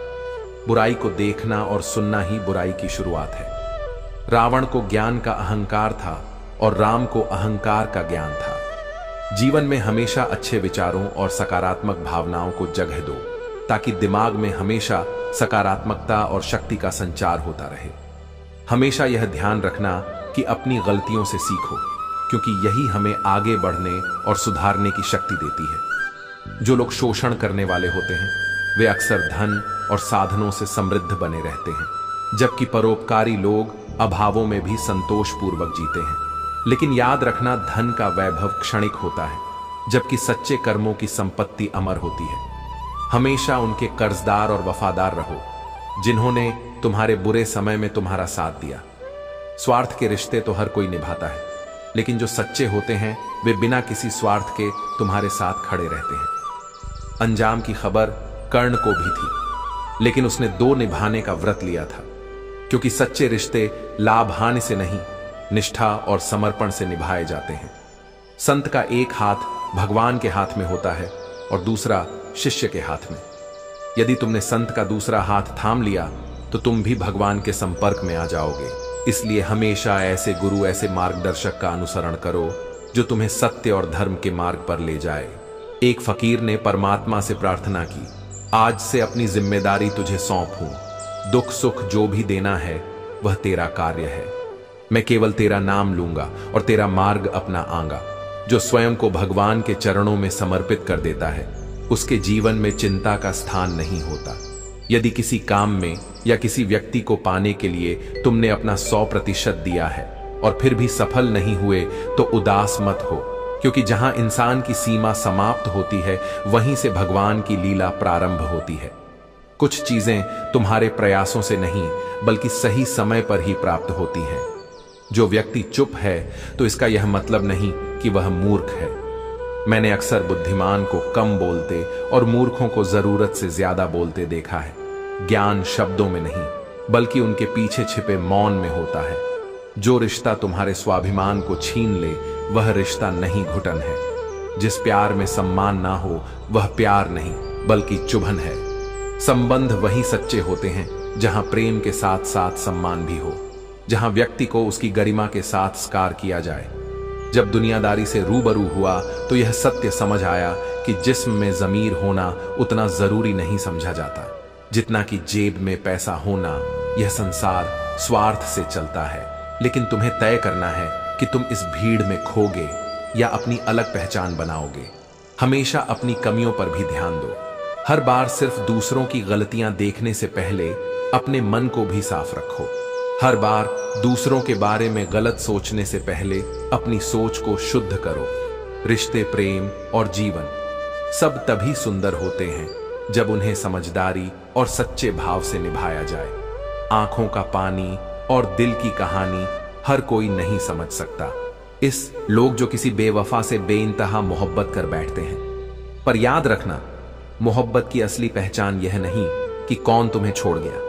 A: बुराई को देखना और सुनना ही बुराई की शुरुआत है। रावण को ज्ञान का अहंकार था और राम को अहंकार का ज्ञान था। जीवन में हमेशा अच्छे विचारों और सकारात्मक भावनाओं को जगह दो, ताकि दिमाग में हमेशा सकारात्मकता और शक्ति का संचार होता रहे। हमेशा यह ध्यान रखना कि अपनी गलतियों से सीखो, क्योंकि यही हमें आगे बढ़ने और सुधारने की शक्ति देती है। जो लोग शोषण करने वाले होते हैं वे अक्सर धन और साधनों से समृद्ध बने रहते हैं, जबकि परोपकारी लोग अभावों में भी संतोषपूर्वक जीते हैं। लेकिन याद रखना, धन का वैभव क्षणिक होता है, जबकि सच्चे कर्मों की संपत्ति अमर होती है। हमेशा उनके कर्जदार और वफादार रहो जिन्होंने तुम्हारे बुरे समय में तुम्हारा साथ दिया। स्वार्थ के रिश्ते तो हर कोई निभाता है, लेकिन जो सच्चे होते हैं वे बिना किसी स्वार्थ के तुम्हारे साथ खड़े रहते हैं। अंजाम की खबर कर्ण को भी थी, लेकिन उसने दो निभाने का व्रत लिया था, क्योंकि सच्चे रिश्ते लाभ हानि से नहीं, निष्ठा और समर्पण से निभाए जाते हैं। संत का एक हाथ भगवान के हाथ में होता है और दूसरा शिष्य के हाथ में। यदि तुमने संत का दूसरा हाथ थाम लिया तो तुम भी भगवान के संपर्क में आ जाओगे। इसलिए हमेशा ऐसे गुरु, ऐसे मार्गदर्शक का अनुसरण करो जो तुम्हें सत्य और धर्म के मार्ग पर ले जाए। एक फकीर ने परमात्मा से प्रार्थना की, आज से अपनी जिम्मेदारी तुझे सौंपूं। दुख सुख जो भी देना है वह तेरा कार्य है। मैं केवल तेरा नाम लूंगा और तेरा मार्ग अपना आऊंगा। जो स्वयं को भगवान के चरणों में समर्पित कर देता है उसके जीवन में चिंता का स्थान नहीं होता। यदि किसी काम में या किसी व्यक्ति को पाने के लिए तुमने अपना 100% दिया है और फिर भी सफल नहीं हुए तो उदास मत हो, क्योंकि जहां इंसान की सीमा समाप्त होती है वहीं से भगवान की लीला प्रारंभ होती है। कुछ चीजें तुम्हारे प्रयासों से नहीं बल्कि सही समय पर ही प्राप्त होती हैं। जो व्यक्ति चुप है तो इसका यह मतलब नहीं कि वह मूर्ख है। मैंने अक्सर बुद्धिमान को कम बोलते और मूर्खों को जरूरत से ज्यादा बोलते देखा है। ज्ञान शब्दों में नहीं बल्कि उनके पीछे छिपे मौन में होता है। जो रिश्ता तुम्हारे स्वाभिमान को छीन ले वह रिश्ता नहीं, घुटन है। जिस प्यार में सम्मान ना हो वह प्यार नहीं बल्कि चुभन है। संबंध वही सच्चे होते हैं जहां प्रेम के साथ साथ सम्मान भी हो, जहां व्यक्ति को उसकी गरिमा के साथ स्वीकार किया जाए। जब दुनियादारी से रूबरू हुआ तो यह सत्य समझ आया कि जिस्म में जमीर होना उतना जरूरी नहीं समझा जाता जितना कि जेब में पैसा होना। यह संसार स्वार्थ से चलता है, लेकिन तुम्हें तय करना है कि तुम इस भीड़ में खोगे या अपनी अलग पहचान बनाओगे। हमेशा अपनी कमियों पर भी ध्यान दो। हर बार सिर्फ दूसरों की गलतियां देखने से पहले अपने मन को भी साफ रखो। हर बार दूसरों के बारे में गलत सोचने से पहले अपनी सोच को शुद्ध करो। रिश्ते, प्रेम और जीवन सब तभी सुंदर होते हैं जब उन्हें समझदारी और सच्चे भाव से निभाया जाए। आंखों का पानी और दिल की कहानी हर कोई नहीं समझ सकता। इस लोग जो किसी बेवफा से बेइंतहा मोहब्बत कर बैठते हैं, पर याद रखना, मोहब्बत की असली पहचान यह नहीं कि कौन तुम्हें छोड़ गया,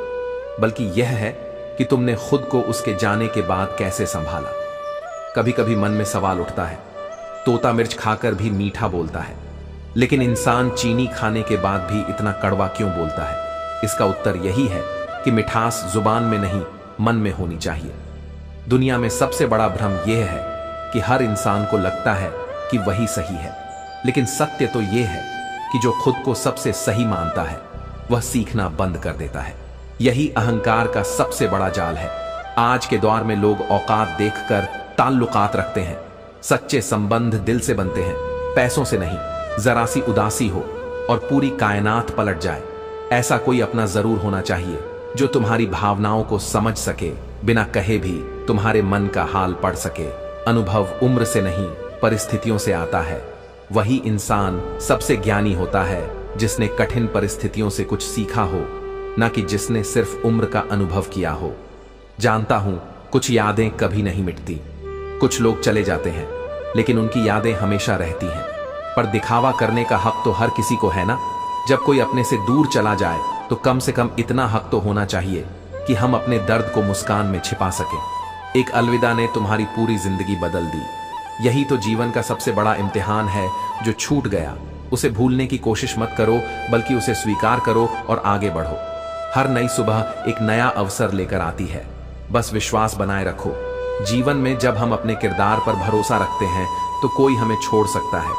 A: बल्कि यह है कि तुमने खुद को उसके जाने के बाद कैसे संभाला। कभी कभी मन में सवाल उठता है, तोता मिर्च खाकर भी मीठा बोलता है, लेकिन इंसान चीनी खाने के बाद भी इतना कड़वा क्यों बोलता है? इसका उत्तर यही है कि मिठास जुबान में नहीं, मन में होनी चाहिए। दुनिया में सबसे बड़ा भ्रम यह है कि हर इंसान को लगता है कि वही सही है, लेकिन सत्य तो यह है कि जो खुद को सबसे सही मानता है वह सीखना बंद कर देता है। यही अहंकार का सबसे बड़ा जाल है। आज के दौर में लोग औकात देखकर ताल्लुकात रखते हैं। सच्चे संबंध दिल से बनते हैं, पैसों से नहीं। जरा सी उदासी हो और पूरी कायनात पलट जाए, ऐसा कोई अपना जरूर होना चाहिए जो तुम्हारी भावनाओं को समझ सके, बिना कहे भी तुम्हारे मन का हाल पढ़ सके। अनुभव उम्र से नहीं, परिस्थितियों से आता है। वही इंसान सबसे ज्ञानी होता है जिसने कठिन परिस्थितियों से कुछ सीखा हो, ना कि जिसने सिर्फ उम्र का अनुभव किया हो। जानता हूं कुछ यादें कभी नहीं मिटती, कुछ लोग चले जाते हैं, लेकिन उनकी यादें हमेशा रहती हैं। पर दिखावा करने का हक तो हर किसी को है ना। जब कोई अपने से दूर चला जाए तो कम से कम इतना हक तो होना चाहिए कि हम अपने दर्द को मुस्कान में छिपा सकें। एक अलविदा ने तुम्हारी पूरी जिंदगी बदल दी। यही तो जीवन का सबसे बड़ा इम्तिहान है। जो छूट गया उसे भूलने की कोशिश मत करो, बल्कि उसे स्वीकार करो और आगे बढ़ो। हर नई सुबह एक नया अवसर लेकर आती है, बस विश्वास बनाए रखो। जीवन में जब हम अपने किरदार पर भरोसा रखते हैं तो कोई हमें छोड़ सकता है,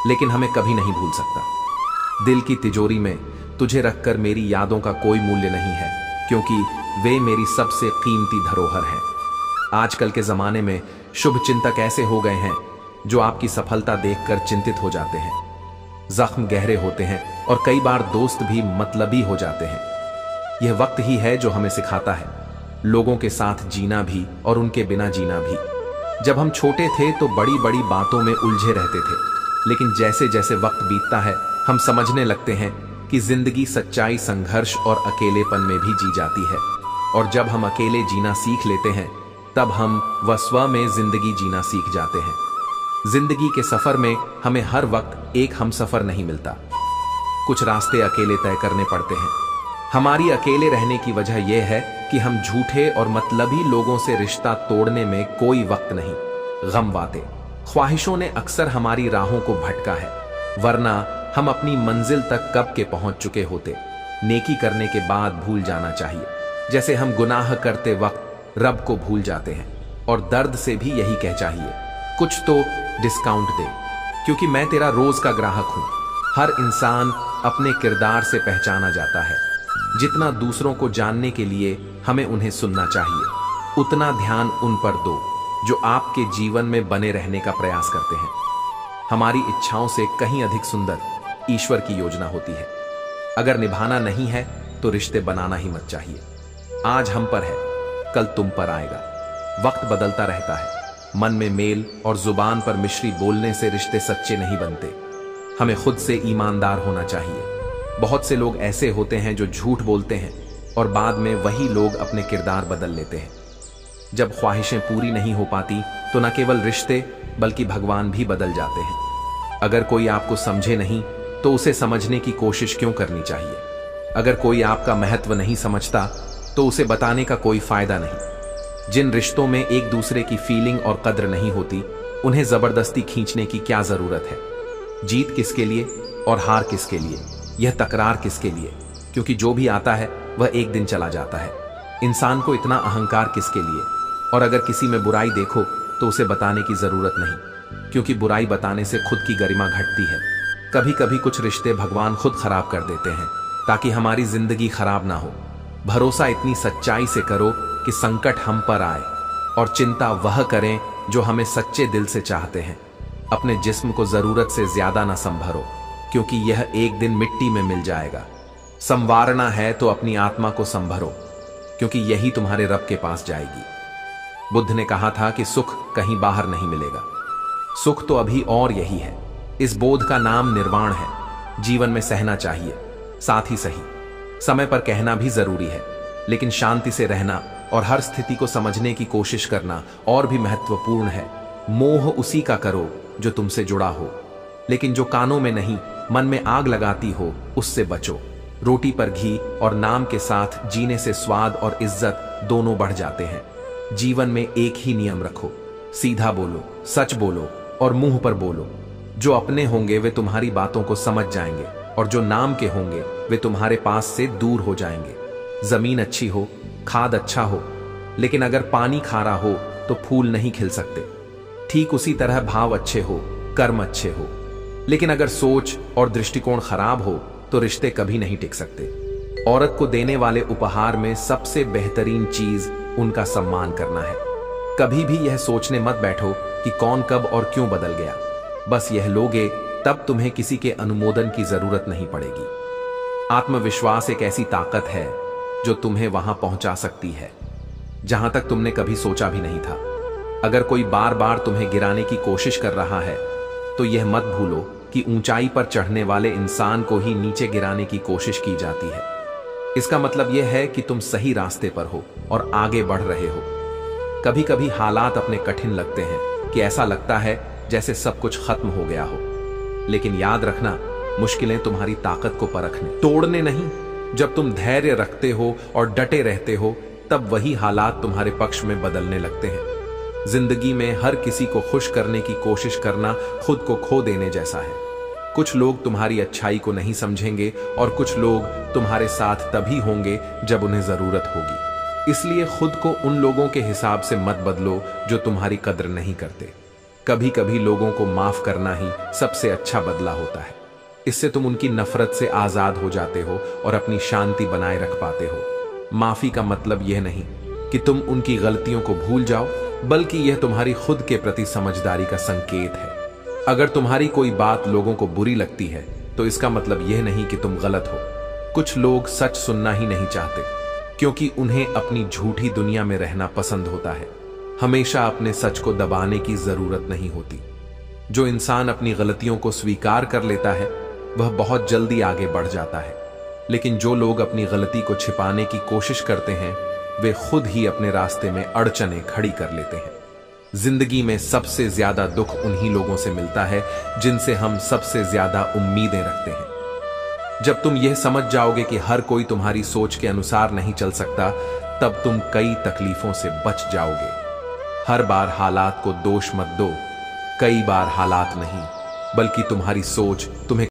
A: लेकिन हमें कभी नहीं भूल सकता। दिल की तिजोरी में तुझे रखकर मेरी यादों का कोई मूल्य नहीं है, क्योंकि वे मेरी सबसे कीमती धरोहर हैं। आजकल के जमाने में शुभ चिंतक ऐसे हो गए हैं जो आपकी सफलता देखकर चिंतित हो जाते हैं। जख्म गहरे होते हैं और कई बार दोस्त भी मतलबी हो जाते हैं। यह वक्त ही है जो हमें सिखाता है लोगों के साथ जीना भी और उनके बिना जीना भी। जब हम छोटे थे तो बड़ी बड़ी बातों में उलझे रहते थे, लेकिन जैसे जैसे वक्त बीतता है हम समझने लगते हैं कि जिंदगी सच्चाई, संघर्ष और अकेलेपन में भी जी जाती है। और जब हम अकेले जीना सीख लेते हैं तब हम स्व में जिंदगी जीना सीख जाते हैं। जिंदगी के सफर में हमें हर वक्त एक हमसफर नहीं मिलता, कुछ रास्ते अकेले तय करने पड़ते हैं। हमारी अकेले रहने की वजह यह है कि हम झूठे और मतलबी लोगों से रिश्ता तोड़ने में कोई वक्त नहीं। गम बातें, ख्वाहिशों ने अक्सर हमारी राहों को भटका है, वरना हम अपनी मंजिल तक कब के पहुंच चुके होते। नेकी करने के बाद भूल जाना चाहिए, जैसे हम गुनाह करते वक्त रब को भूल जाते हैं। और दर्द से भी यही कह चाहिए, कुछ तो डिस्काउंट दे, क्योंकि मैं तेरा रोज का ग्राहक हूं। हर इंसान अपने किरदार से पहचाना जाता है। जितना दूसरों को जानने के लिए हमें उन्हें सुनना चाहिए, उतना ध्यान उन पर दो जो आपके जीवन में बने रहने का प्रयास करते हैं। हमारी इच्छाओं से कहीं अधिक सुंदर ईश्वर की योजना होती है। अगर निभाना नहीं है तो रिश्ते बनाना ही मत चाहिए। आज हम पर है, कल तुम पर आएगा। वक्त बदलता रहता है, मन में मेल और जुबान पर मिश्री बोलने से रिश्ते सच्चे नहीं बनते। हमें खुद से ईमानदार होना चाहिए। बहुत से लोग ऐसे होते हैं जो झूठ बोलते हैं और बाद में वही लोग अपने किरदार बदल लेते हैं। जब ख्वाहिशें पूरी नहीं हो पाती तो न केवल रिश्ते बल्कि भगवान भी बदल जाते हैं। अगर कोई आपको समझे नहीं तो उसे समझने की कोशिश क्यों करनी चाहिए? अगर कोई आपका महत्व नहीं समझता तो उसे बताने का कोई फायदा नहीं। जिन रिश्तों में एक दूसरे की फीलिंग और कद्र नहीं होती, उन्हें जबरदस्ती खींचने की क्या जरूरत है? जीत किसके लिए और हार किसके लिए? यह तकरार किसके लिए? क्योंकि जो भी आता है वह एक दिन चला जाता है। इंसान को इतना अहंकार किसके लिए? और अगर किसी में बुराई देखो तो उसे बताने की जरूरत नहीं, क्योंकि बुराई बताने से खुद की गरिमा घटती है। कभी कभी कुछ रिश्ते भगवान खुद खराब कर देते हैं ताकि हमारी जिंदगी खराब ना हो। भरोसा इतनी सच्चाई से करो कि संकट हम पर आए, और चिंता वह करें जो हमें सच्चे दिल से चाहते हैं। अपने जिस्म को जरूरत से ज्यादा ना संभरो, क्योंकि यह एक दिन मिट्टी में मिल जाएगा। संवारना है तो अपनी आत्मा को संभरो, क्योंकि यही तुम्हारे रब के पास जाएगी। बुद्ध ने कहा था कि सुख कहीं बाहर नहीं मिलेगा, सुख तो अभी और यही है। इस बोध का नाम निर्वाण है। जीवन में सहना चाहिए, साथ ही सही समय पर कहना भी जरूरी है, लेकिन शांति से रहना और हर स्थिति को समझने की कोशिश करना और भी महत्वपूर्ण है। मोह उसी का करो जो तुमसे जुड़ा हो, लेकिन जो कानों में नहीं मन में आग लगाती हो उससे बचो। रोटी पर घी और नाम के साथ जीने से स्वाद और इज्जत दोनों बढ़ जाते हैं। जीवन में एक ही नियम रखो, सीधा बोलो, सच बोलो और मुंह पर बोलो। जो अपने होंगे वे तुम्हारी बातों को समझ जाएंगे और जो नाम के होंगे वे तुम्हारे पास से दूर हो जाएंगे। जमीन अच्छी हो, खाद अच्छा हो, लेकिन अगर पानी खारा हो तो फूल नहीं खिल सकते। ठीक उसी तरह भाव अच्छे हो, कर्म अच्छे हो, लेकिन अगर सोच और दृष्टिकोण खराब हो तो रिश्ते कभी नहीं टिक सकते। औरत को देने वाले उपहार में सबसे बेहतरीन चीज उनका सम्मान करना है। कभी भी यह सोचने मत बैठो कि कौन कब और क्यों बदल गया। बस यह लोगे तब तुम्हें किसी के अनुमोदन की जरूरत नहीं पड़ेगी। आत्मविश्वास एक ऐसी ताकत है जो तुम्हें वहां पहुंचा सकती है जहां तक तुमने कभी सोचा भी नहीं था। अगर कोई बार बार तुम्हें गिराने की कोशिश कर रहा है तो यह मत भूलो कि ऊंचाई पर चढ़ने वाले इंसान को ही नीचे गिराने की कोशिश की जाती है। इसका मतलब यह है कि तुम सही रास्ते पर हो और आगे बढ़ रहे हो। कभी कभी हालात अपने कठिन लगते हैं कि ऐसा लगता है जैसे सब कुछ खत्म हो गया हो, लेकिन याद रखना, मुश्किलें तुम्हारी ताकत को परखने, तोड़ने नहीं। जब तुम धैर्य रखते हो और डटे रहते हो तब वही हालात तुम्हारे पक्ष में बदलने लगते हैं। जिंदगी में हर किसी को खुश करने की कोशिश करना खुद को खो देने जैसा है। कुछ लोग तुम्हारी अच्छाई को नहीं समझेंगे और कुछ लोग तुम्हारे साथ तभी होंगे जब उन्हें जरूरत होगी। इसलिए खुद को उन लोगों के हिसाब से मत बदलो जो तुम्हारी कद्र नहीं करते। कभी कभी लोगों को माफ करना ही सबसे अच्छा बदला होता है। इससे तुम उनकी नफरत से आजाद हो जाते हो और अपनी शांति बनाए रख पाते हो। माफी का मतलब यह नहीं कि तुम उनकी गलतियों को भूल जाओ, बल्कि यह तुम्हारी खुद के प्रति समझदारी का संकेत है। अगर तुम्हारी कोई बात लोगों को बुरी लगती है तो इसका मतलब यह नहीं कि तुम गलत हो। कुछ लोग सच सुनना ही नहीं चाहते क्योंकि उन्हें अपनी झूठी दुनिया में रहना पसंद होता है। हमेशा अपने सच को दबाने की जरूरत नहीं होती। जो इंसान अपनी गलतियों को स्वीकार कर लेता है वह बहुत जल्दी आगे बढ़ जाता है, लेकिन जो लोग अपनी गलती को छिपाने की कोशिश करते हैं वे खुद ही अपने रास्ते में अड़चनें खड़ी कर लेते हैं। जिंदगी में सबसे ज्यादा दुख उन्हीं लोगों से मिलता है जिनसे हम सबसे ज्यादा उम्मीदें रखते हैं। जब तुम यह समझ जाओगे कि हर कोई तुम्हारी सोच के अनुसार नहीं चल सकता, तब तुम कई तकलीफों से बच जाओगे। हर बार हालात को दोष मत दो, कई बार हालात नहीं, बल्कि तुम्हारी सोच तुम्हें